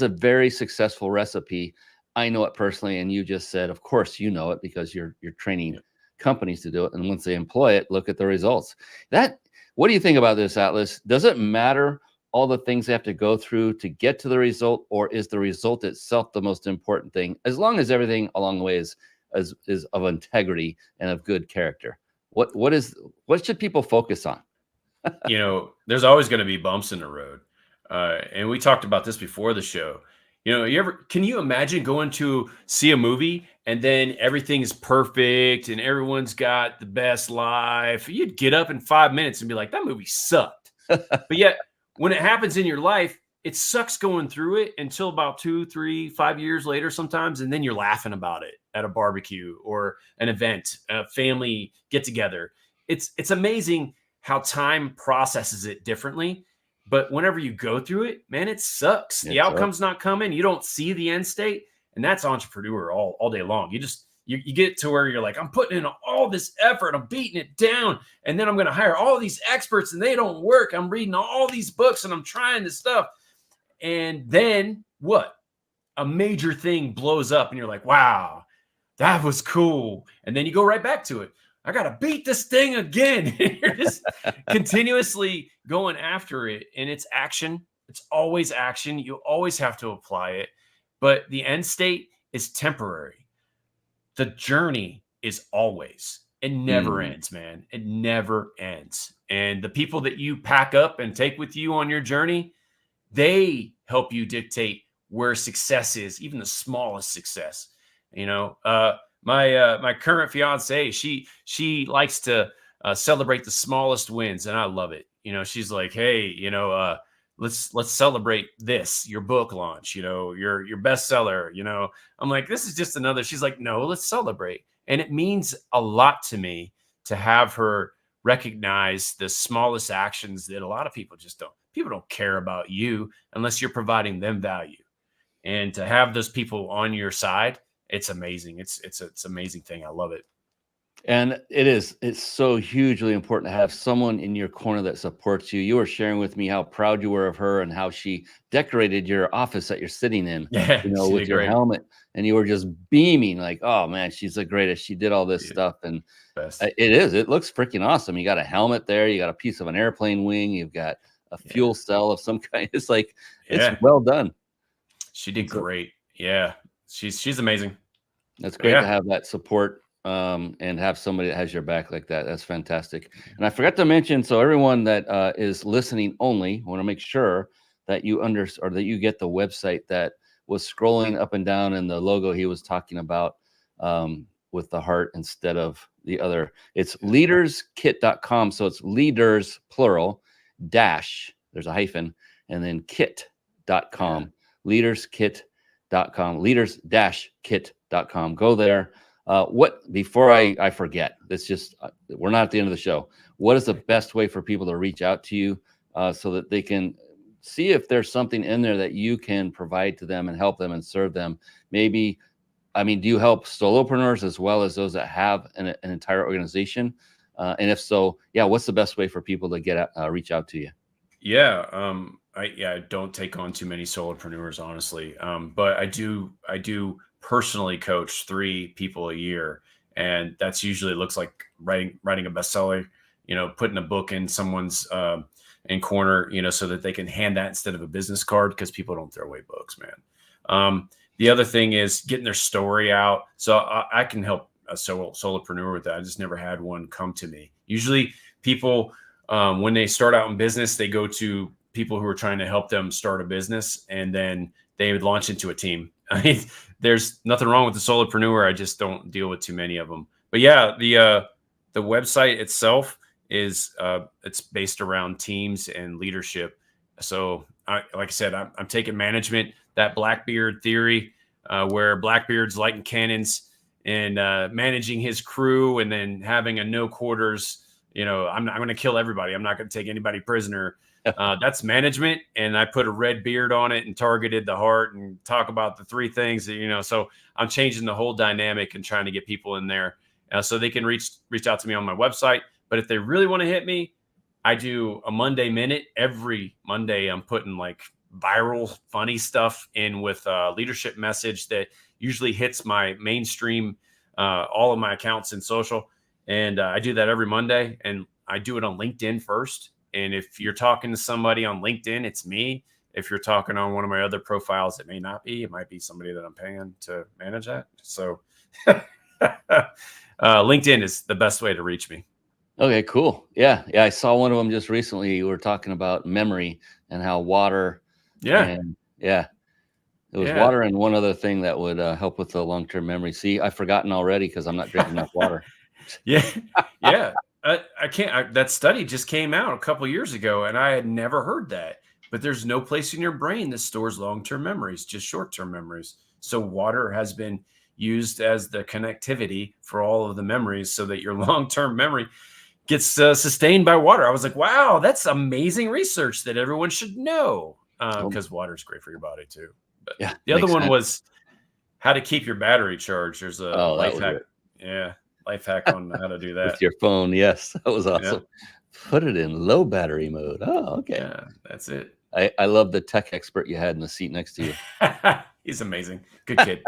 a very successful recipe. I know it personally, and you just said, of course, you know it because you're training companies to do it, and once they employ it, look at the results. What do you think about this, Atlas? Does it matter all the things they have to go through to get to the result, or is the result itself the most important thing, as long as everything along the way is of integrity and of good character? What should people focus on? You know, there's always going to be bumps in the road. And we talked about this before the show. You know, can you imagine going to see a movie and then everything is perfect and everyone's got the best life? You'd get up in 5 minutes and be like, that movie sucked. But yet when it happens in your life, it sucks going through it until about 2, 3, 5 years later sometimes. And then you're laughing about it at a barbecue or an event, a family get together. It's amazing how time processes it differently. But whenever you go through it, man, it sucks. The outcome's not coming. You don't see the end state. And that's entrepreneur all day long. You get to where you're like, I'm putting in all this effort. I'm beating it down. And then I'm going to hire all these experts and they don't work. I'm reading all these books and I'm trying this stuff. And then what? A major thing blows up and you're like, wow, that was cool. And then you go right back to it. I got to beat this thing again. You're just continuously going after it. And it's action. It's always action. You always have to apply it. But the end state is temporary. The journey is always. It never ends, man. It never ends. And the people that you pack up and take with you on your journey, they help you dictate where success is, even the smallest success. You know, my current fiance, she likes to celebrate the smallest wins, and I love it. You know, she's like, hey, you know, let's celebrate this, your book launch, you know, your bestseller. You know, I'm like, this is just another. She's like, no, let's celebrate, and it means a lot to me to have her recognize the smallest actions that a lot of people just don't. People don't care about you unless you're providing them value, and to have those people on your side. It's amazing. It's an amazing thing. I love it. And it's so hugely important to have someone in your corner that supports you. You were sharing with me how proud you were of her and how she decorated your office that you're sitting in, Yeah, you know, with your helmet, and you were just beaming like, oh man, she's the greatest. She did all this stuff. And it looks freaking awesome. You got a helmet there. You got a piece of an airplane wing. You've got a fuel cell of some kind. It's like, it's well done. She did great. Yeah. She's amazing. That's great to have that support and have somebody that has your back like that. That's fantastic. And I forgot to mention, so everyone that is listening only, want to make sure that you that you get the website that was scrolling up and down in the logo he was talking about with the heart instead of the other. It's leaderskit.com. So it's leaders plural dash, there's a hyphen, and then kit.com. leaderskit.com, leaders-kit.com. Go there. Before I forget, it's just, we're not at the end of the show. What is the best way for people to reach out to you so that they can see if there's something in there that you can provide to them and help them and serve them? Maybe, I mean, do you help solopreneurs as well as those that have an entire organization? And if so, what's the best way for people to reach out to you? Yeah. I don't take on too many solopreneurs, honestly. But I do personally coach 3 people a year, and that's usually looks like writing a bestseller, putting a book in someone's in corner, so that they can hand that instead of a business card, because people don't throw away books, man. The other thing is getting their story out. So I can help a solopreneur with that. I just never had one come to me. Usually people, when they start out in business, they go to people who are trying to help them start a business, and then they would launch into a team. I mean, there's nothing wrong with the solopreneur. I just don't deal with too many of them. But yeah, the website itself is it's based around teams and leadership. So like I said, I'm taking management, that Blackbeard theory, where Blackbeard's lighting cannons and managing his crew, and then having a no quarters. I'm going to kill everybody. I'm not going to take anybody prisoner. That's management. And I put a red beard on it and targeted the heart and talk about the 3 things that, so I'm changing the whole dynamic and trying to get people in there so they can reach out to me on my website. But if they really want to hit me, I do a Monday Minute. Every Monday, I'm putting like viral, funny stuff in with a leadership message that usually hits my mainstream, all of my accounts in social. And I do that every Monday, and I do it on LinkedIn first. And if you're talking to somebody on LinkedIn, it's me. If you're talking on one of my other profiles, it may not be. It might be somebody that I'm paying to manage that. So LinkedIn is the best way to reach me. Okay, cool. Yeah. I saw one of them just recently. You were talking about memory and how water. Yeah. It was water and one other thing that would help with the long-term memory. See, I've forgotten already because I'm not drinking enough water. Yeah. I can't. That study just came out a couple years ago, and I had never heard that. But there's no place in your brain that stores long-term memories, just short-term memories. So water has been used as the connectivity for all of the memories, so that your long-term memory gets sustained by water. I was like, wow, that's amazing research that everyone should know, because water is great for your body too. But yeah, the other one was how to keep your battery charged. There's a life hack. Yeah. Life hack on how to do that. With your phone. Yes. That was awesome. Yeah. Put it in low battery mode. Oh, okay. Yeah, that's it. I love the tech expert you had in the seat next to you. He's amazing. Good kid.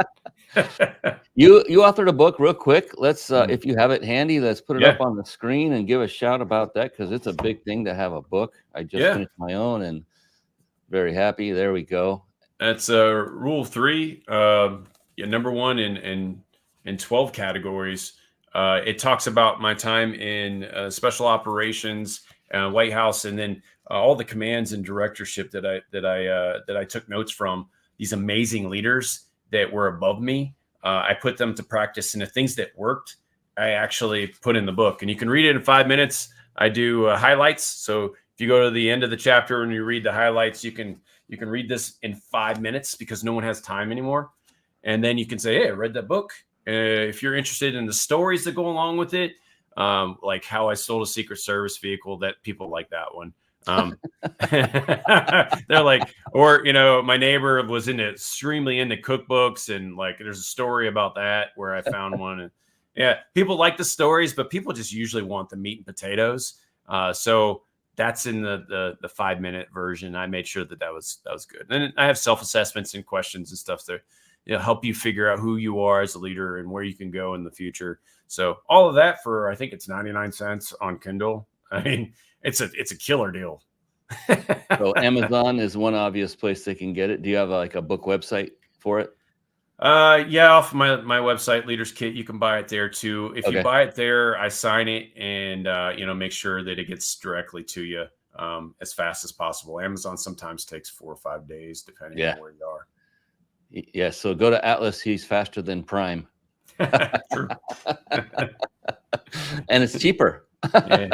You authored a book real quick. Let's, if you have it handy, let's put it up on the screen and give a shout about that, because it's a big thing to have a book. I just finished my own and very happy. There we go. That's rule 3. Number 1 in 12 categories. It talks about my time in special operations, White House, and then all the commands and directorship that I took notes from these amazing leaders that were above me. I put them to practice, and the things that worked, I actually put in the book. And you can read it in 5 minutes. I do highlights. So if you go to the end of the chapter and you read the highlights, you can read this in 5 minutes, because no one has time anymore. And then you can say, hey, I read that book. If you're interested in the stories that go along with it, like how I sold a Secret Service vehicle, that people like that one. They're like, or, my neighbor was extremely into cookbooks, and like, there's a story about that where I found one. And yeah, people like the stories, but people just usually want the meat and potatoes. So that's in the 5 minute version. I made sure that was good. And I have self-assessments and questions and stuff to help you figure out who you are as a leader and where you can go in the future. So all of that for, I think it's 99 cents on Kindle. I mean, it's a killer deal. So Amazon is one obvious place they can get it. Do you have a book website for it? Yeah, off my website, Leaders Kit, you can buy it there too. If you buy it there, I sign it and make sure that it gets directly to you as fast as possible. Amazon sometimes takes 4 or 5 days, depending on where you are. Yeah, so go to Atlas. He's faster than Prime. True. And it's cheaper. I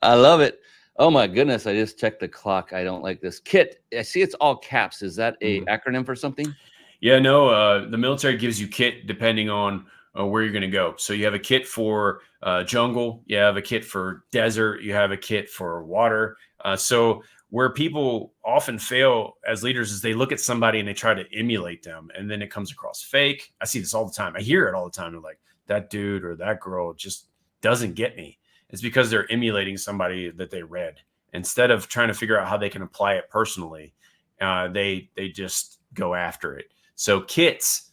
love it. Oh my goodness, I just checked the clock. I don't like this. KIT, I see it's all caps. Is that a acronym for something? Yeah, no, the military gives you KIT depending on where you're going to go. So you have a KIT for jungle, you have a KIT for desert, you have a KIT for water. So where people often fail as leaders is they look at somebody and they try to emulate them, and then it comes across fake. I see this all the time. I hear it all the time. They're like, that dude or that girl just doesn't get me. It's because they're emulating somebody that they read. instead of trying to figure out how they can apply it personally, they just go after it. So kits,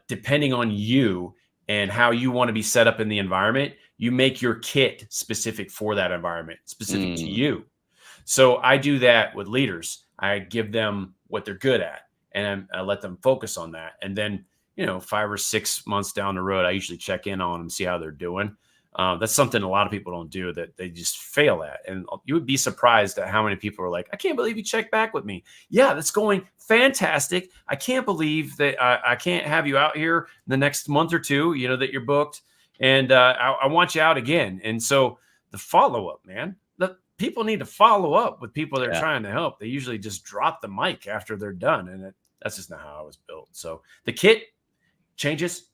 depending on you and how you want to be set up in the environment, you make your kit specific for that environment, specific to you. So I do that with leaders. I give them what they're good at, and I let them focus on that. And then, 5 or 6 months down the road, I usually check in on them, see how they're doing. That's something a lot of people don't do, that they just fail at. And you would be surprised at how many people are like, I can't believe you checked back with me. Yeah, that's going fantastic. I can't believe that I can't have you out here the next month or two, that you're booked. And I want you out again. And so the follow-up, man, people need to follow up with people they're trying to help. They usually just drop the mic after they're done. And that's just not how I was built. So the kit changes.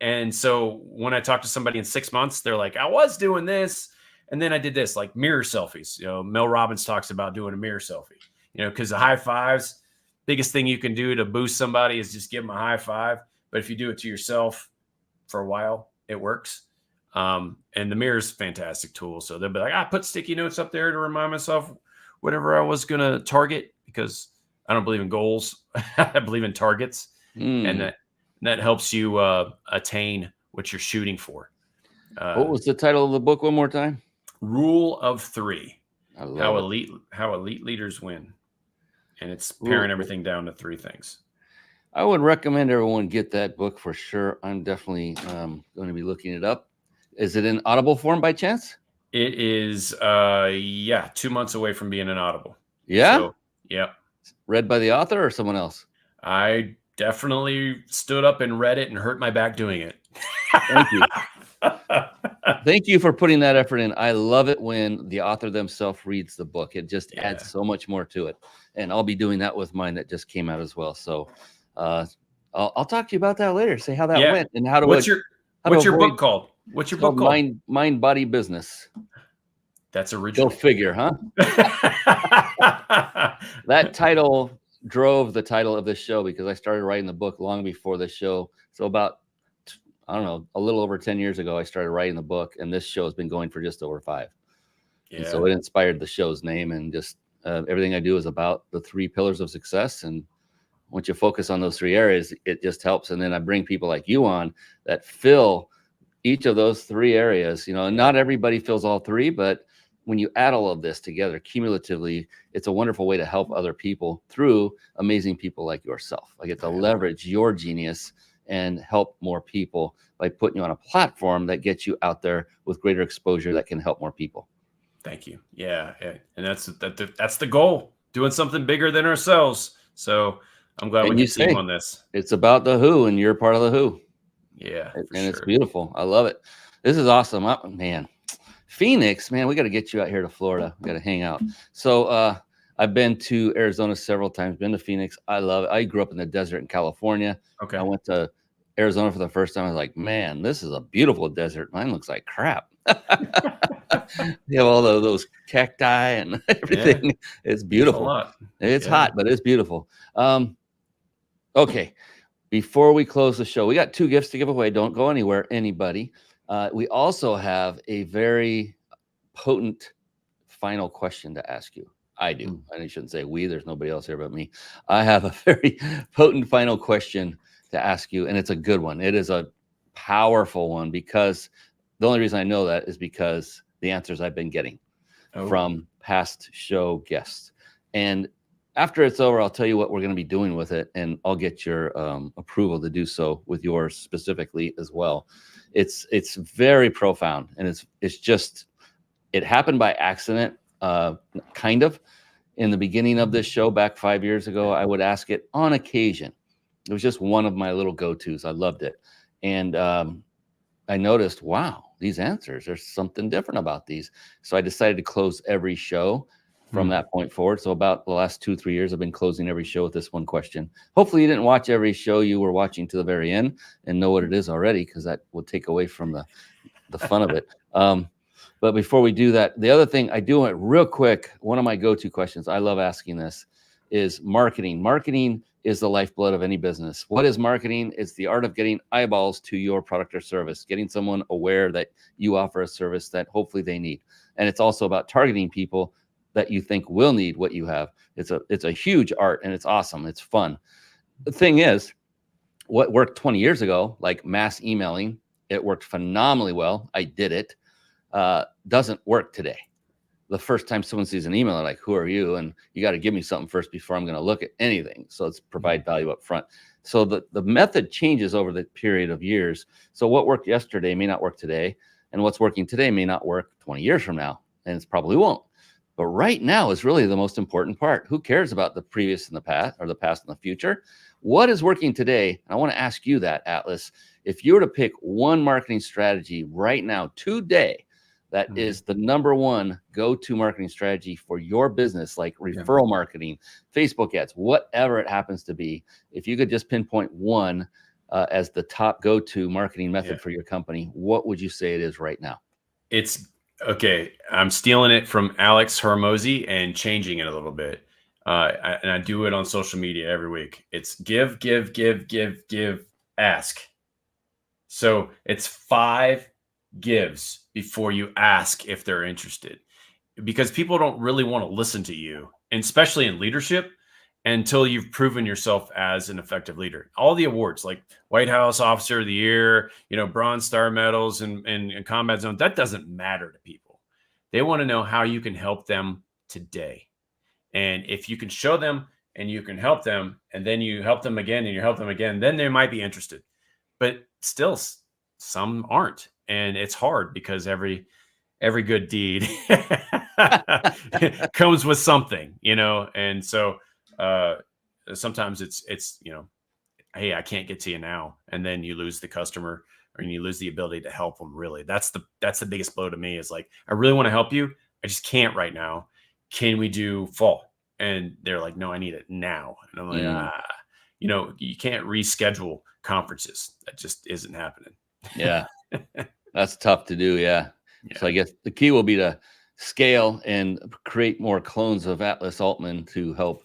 And so when I talk to somebody in 6 months, they're like, I was doing this, and then I did this, like mirror selfies. Mel Robbins talks about doing a mirror selfie, because the high fives, biggest thing you can do to boost somebody is just give them a high five. But if you do it to yourself for a while, it works. And the mirror is a fantastic tool. So they'll be like, I put sticky notes up there to remind myself whatever I was going to target, because I don't believe in goals. I believe in targets. And that helps you attain what you're shooting for. What was the title of the book one more time? Rule of 3. How elite leaders win. And it's paring everything down to 3 things. I would recommend everyone get that book for sure. I'm definitely going to be looking it up. Is it in Audible form by chance? It is, 2 months away from being an Audible. Yeah? So, yeah. Read by the author or someone else? I definitely stood up and read it and hurt my back doing it. Thank you. Thank you for putting that effort in. I love it when the author themselves reads the book. It just adds so much more to it. And I'll be doing that with mine that just came out as well. So I'll talk to you about that later. Say how that went and how to. What's your book called? What's your book called? Mind, Body, Business. That's original. Go figure, huh? That title drove the title of this show, because I started writing the book long before the show. So about, I don't know, a little over 10 years ago, I started writing the book, and this show has been going for just over 5. Yeah. And so it inspired the show's name, and just everything I do is about the 3 pillars of success. And once you focus on those 3 areas, it just helps. And then I bring people like you on that fill each of those 3 areas. Not everybody fills all 3, but when you add all of this together cumulatively, it's a wonderful way to help other people through amazing people like yourself. I get to leverage your genius and help more people by putting you on a platform that gets you out there with greater exposure that can help more people. Thank you. Yeah. And that's the goal, doing something bigger than ourselves. So I'm glad we can team on this. It's about the who, and you're part of the who. Yeah. And it's beautiful. I love it. This is awesome. Man. Phoenix, man, we got to get you out here to Florida. We got to hang out. So I've been to Arizona several times, been to Phoenix. I love it. I grew up in the desert in California. Okay. I went to Arizona for the first time. I was like, man, this is a beautiful desert. Mine looks like crap. You have all those cacti and everything. Yeah. It's beautiful. It's hot, but it's beautiful. Okay. Before we close the show, we got 2 gifts to give away. Don't go anywhere, anybody. We also have a very potent final question to ask you. I do. I shouldn't say we. There's nobody else here but me. I have a very potent final question to ask you, and it's a good one. It is a powerful one, because the only reason I know that is because the answers I've been getting from past show guests. And after it's over, I'll tell you what we're going to be doing with it, and I'll get your approval to do so with yours specifically as well. It's very profound, and it's just, it happened by accident, kind of. In the beginning of this show back 5 years ago, I would ask it on occasion. It was just one of my little go-tos. I loved it. And I noticed, wow, these answers, there's something different about these. So I decided to close every show from that point forward. So about the last 2-3 years, I've been closing every show with this one question. Hopefully you didn't watch every show you were watching to the very end and know what it is already, because that will take away from the fun of it. But before we do that, the other thing I do it real quick, one of my go-to questions, I love asking this, is marketing. Marketing is the lifeblood of any business. What is marketing? It's the art of getting eyeballs to your product or service, getting someone aware that you offer a service that hopefully they need. And it's also about targeting people that you think will need what you have. It's a huge art, and it's awesome. It's fun. The thing is, what worked 20 years ago, like mass emailing, it worked phenomenally well. I did it. Doesn't work today. The first time someone sees an email, they're like, who are you? And you got to give me something first before I'm going to look at anything. So it's provide value up front. So the method changes over the period of years. So what worked yesterday may not work today, and what's working today may not work 20 years from now, and it probably won't. But right now is really the most important part. Who cares about the previous and the past, or the past and the future? What is working today? And I want to ask you that, Atlas. If you were to pick one marketing strategy right now, today, that is the number one go-to marketing strategy for your business, like referral marketing, Facebook ads, whatever it happens to be. If you could just pinpoint one as the top go-to marketing method for your company, what would you say it is right now? It's okay. I'm stealing it from Alex Hormozy and changing it a little bit. And I do it on social media every week. It's give, ask. So it's 5 gives before you ask if they're interested, because people don't really want to listen to you, and especially in leadership, until you've proven yourself as an effective leader. All the awards like White House Officer of the Year, Bronze Star medals and Combat Zone, that doesn't matter to people. They want to know how you can help them today. And if you can show them and you can help them, and then you help them again and you help them again, then they might be interested. But still, some aren't. And it's hard because every good deed comes with something, and so sometimes it's hey, I can't get to you now, and then you lose the customer, or you lose the ability to help them. Really, that's the biggest blow to me, is like, I really want to help you, I just can't right now. Can we do fall? And they're like, no, I need it now. And I'm like, you can't reschedule conferences. That just isn't happening. Yeah. That's tough to do. Yeah. So I guess the key will be to scale and create more clones of Atlas Aultman to help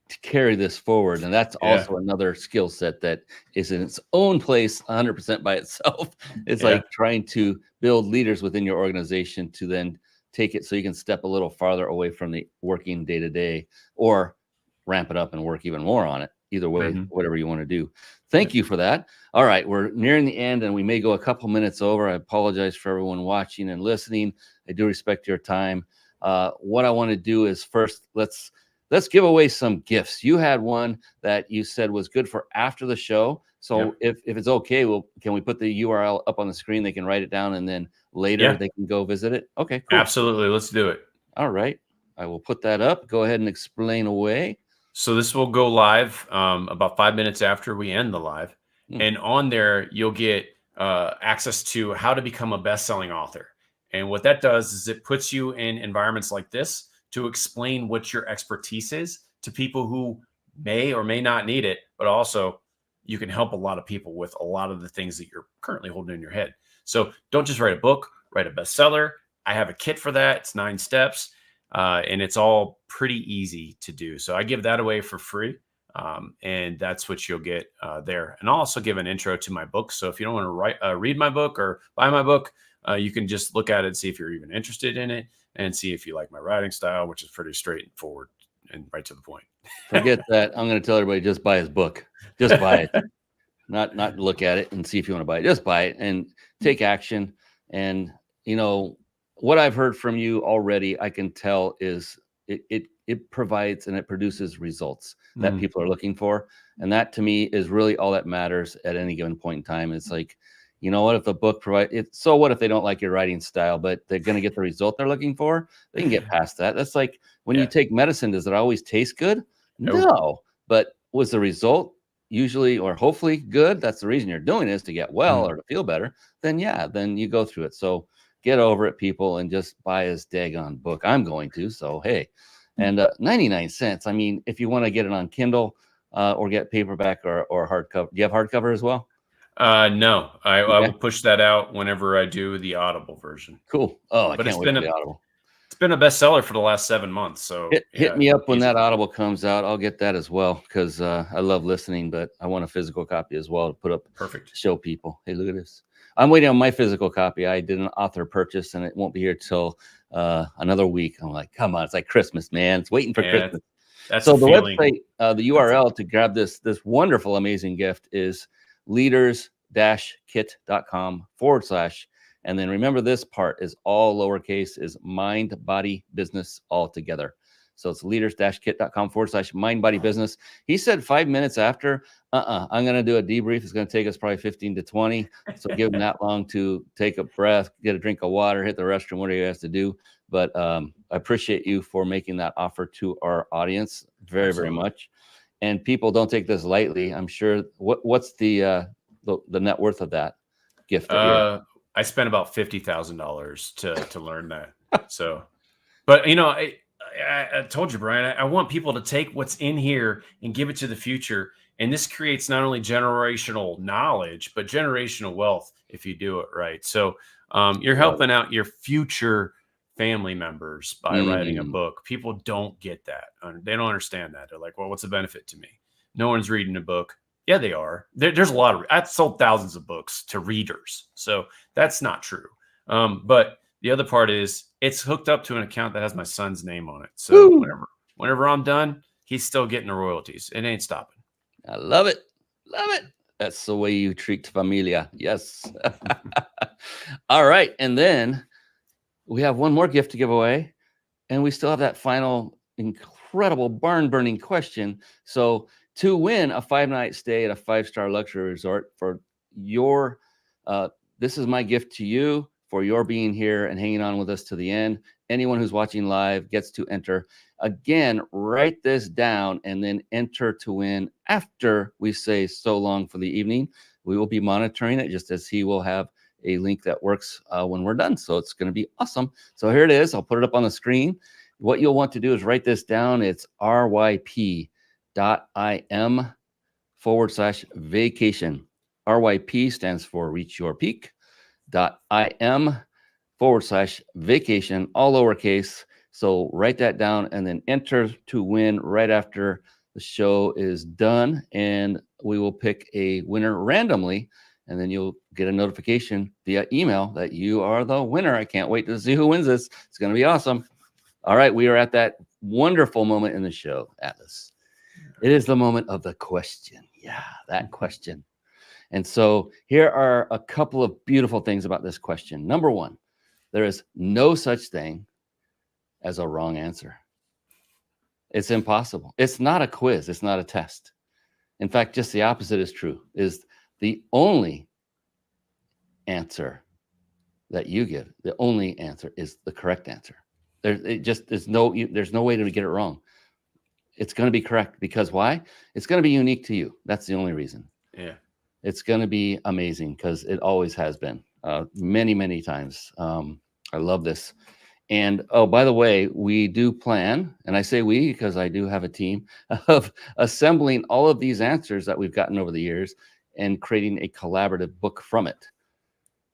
to carry this forward. And that's also another skill set that is in its own place 100% by itself. It's like trying to build leaders within your organization to then take it so you can step a little farther away from the working day to day, or ramp it up and work even more on it. Either way, whatever you want to do. Thank you for that. All right, we're nearing the end, and we may go a couple minutes over. I apologize for everyone watching and listening. I do respect your time. What I want to do is first, let's give away some gifts. You had one that you said was good for after the show. So if it's okay, can we put the URL up on the screen? They can write it down, and then later they can go visit it. Okay, cool. Absolutely. Let's do it. All right. I will put that up. Go ahead and explain away. So this will go live about 5 minutes after we end the live. And on there, you'll get access to how to become a best-selling author. And what that does is it puts you in environments like this to explain what your expertise is to people who may or may not need it, but also you can help a lot of people with a lot of the things that you're currently holding in your head. So don't just write a book, write a bestseller. I have a kit for that. It's 9 steps. And it's all pretty easy to do. So I give that away for free. And that's what you'll get there. And I'll also give an intro to my book. So if you don't want to read my book or buy my book, you can just look at it and see if you're even interested in it, and see if you like my writing style, which is pretty straightforward and right to the point. Forget that. I'm going to tell everybody, just buy his book. Just buy it. Not look at it and see if you want to buy it. Just buy it and take action. And, what I've heard from you already, I can tell is it provides and it produces results that people are looking for. And that to me is really all that matters at any given point in time. It's like, what if the book provides it? So what if they don't like your writing style, but they're going to get the result they're looking for? They can get past that. That's like when you take medicine, does it always taste good? No. But was the result usually or hopefully good? That's the reason you're doing it, is to get well or to feel better. Then you go through it. So get over it, people, and just buy his daggone book. I'm going to. So, hey, and 99 cents. I mean, if you want to get it on Kindle or get paperback or hardcover. Do you have hardcover as well? No, I will push that out whenever I do the Audible version. Cool. Oh, I can't wait for the Audible. It's been a bestseller for the last 7 months. So Hit me up when that Audible comes out. I'll get that as well because I love listening, but I want a physical copy as well to put up. Perfect. To show people, hey, look at this. I'm waiting on my physical copy. I did an author purchase, and it won't be here till another week. I'm like, come on, it's like Christmas, man. It's waiting for Christmas. That's so the feeling. Website, the URL to grab this wonderful, amazing gift is leaders-kit.com / and then remember, this part is all lowercase, is mind, body, business all together. So it's leaders-kit.com / mind, body, business. He said 5 minutes after, I'm going to do a debrief. It's going to take us probably 15 to 20. So give him that long to take a breath, get a drink of water, hit the restroom, whatever he has to do. But I appreciate you for making that offer to our audience very, very much. And people don't take this lightly. I'm sure. What's the net worth of that gift? I spent about $50,000 to learn that. So, but you know, I told you, Brian, I want people to take what's in here and give it to the future. And this creates not only generational knowledge, but generational wealth if you do it right. So you're helping out your future family members by writing a book. People don't get that. They don't understand that. They're like, well, what's the benefit to me? No one's reading a book. Yeah, they are. There's a lot of, I've sold thousands of books to readers. So that's not true. But the other part is it's hooked up to an account that has my son's name on it. So whenever I'm done, he's still getting the royalties. It ain't stopping. I love it. Love it. That's the way you treat familia. Yes. All right. And then we have one more gift to give away. And we still have that final incredible barn burning question. So to win a 5-night stay at a 5-star luxury resort for your, this is my gift to you for your being here and hanging on with us to the end. Anyone who's watching live gets to enter. Again, write this down and then enter to win after we say so long for the evening. We will be monitoring it just as he will have a link that works when we're done. So it's going to be awesome. So here it is. I'll put it up on the screen. What you'll want to do is write this down. It's ryp.im/vacation. RYP stands for Reach Your Peak. .im/vacation, all lowercase. So write that down and then enter to win right after the show is done. And we will pick a winner randomly. And then you'll get a notification via email that you are the winner. I can't wait to see who wins this. It's going to be awesome. All right. We are at that wonderful moment in the show, Atlas. It is the moment of the question. Yeah, that question. And so here are a couple of beautiful things about this question. Number one, there is no such thing as a wrong answer. It's impossible. It's not a quiz. It's not a test. In fact, just the opposite is true. Is the only answer that you give, the only answer is the correct answer. There's no way to get it wrong. It's going to be correct because why? It's going to be unique to you. That's the only reason. Yeah. It's going to be amazing because it always has been many, many times. I love this. And oh, by the way, we do plan, and I say we because I do have a team of assembling all of these answers that we've gotten over the years and creating a collaborative book from it.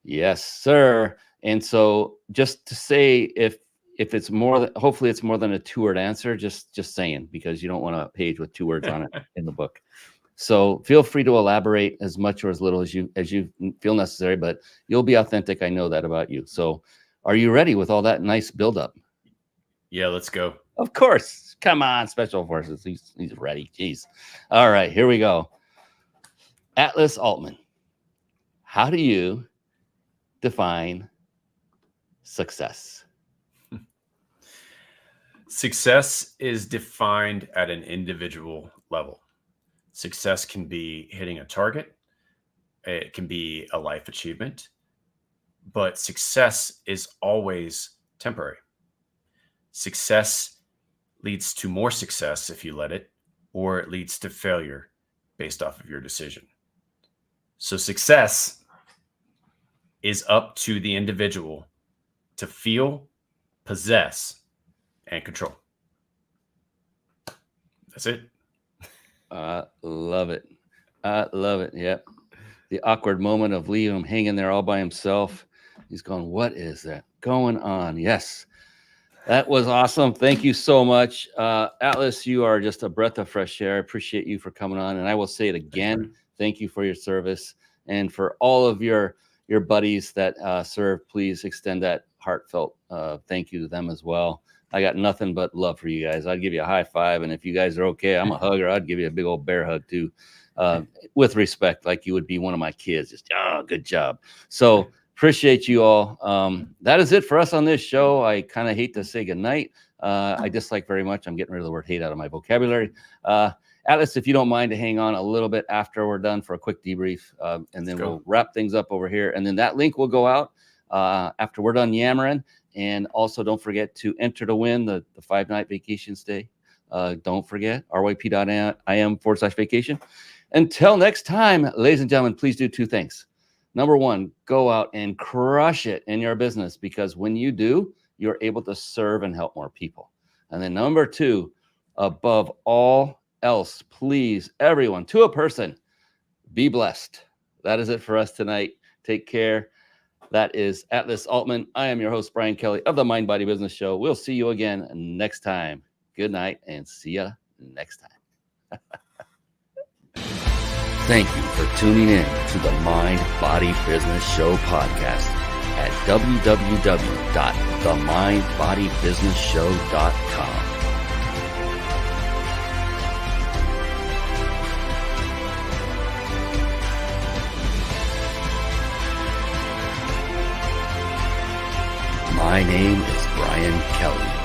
Yes, sir. And so just to say if it's more, hopefully it's more than a 2-word answer, just saying, because you don't want a page with 2 words on it in the book. So feel free to elaborate as much or as little as you feel necessary, but you'll be authentic. I know that about you. So are you ready with all that nice buildup? Yeah, let's go. Of course. Come on, Special Forces. He's ready. Jeez. All right, here we go. Atlas Aultman, how do you define success? Success is defined at an individual level. Success can be hitting a target. It can be a life achievement, but success is always temporary. Success leads to more success if you let it, or it leads to failure based off of your decision. So success is up to the individual to feel, possess, and control. That's it. Love it. I love it. Yep. The awkward moment of leaving him hanging there all by himself. He's going, what is that going on? Yes. That was awesome. Thank you so much. Atlas, you are just a breath of fresh air. I appreciate you for coming on. And I will say it again. Thank you for your service. And for all of your buddies that serve, please extend that heartfelt thank you to them as well. I got nothing but love for you guys. I'd give you a high five. And if you guys are okay, I'm a hugger. I'd give you a big old bear hug too, with respect, like you would be one of my kids. Just, good job. So appreciate you all. That is it for us on this show. I kind of hate to say goodnight. I dislike very much. I'm getting rid of the word hate out of my vocabulary. Atlas, if you don't mind to hang on a little bit after we're done for a quick debrief, and then we'll wrap things up over here. And then that link will go out after we're done yammering. And also don't forget to enter to win the 5-night vacation stay. Don't forget ryp.im/vacation. Until next time, ladies and gentlemen, please do 2 things. Number 1, go out and crush it in your business, because when you do, you're able to serve and help more people. And then number 2, above all else, please, everyone, to a person, be blessed. That is it for us tonight. Take care. That is Atlas Aultman. I am your host, Brian Kelly of the Mind Body Business Show. We'll see you again next time. Good night and see you next time. Thank you for tuning in to the Mind Body Business Show podcast at www.themindbodybusinessshow.com. My name is Brian Kelly.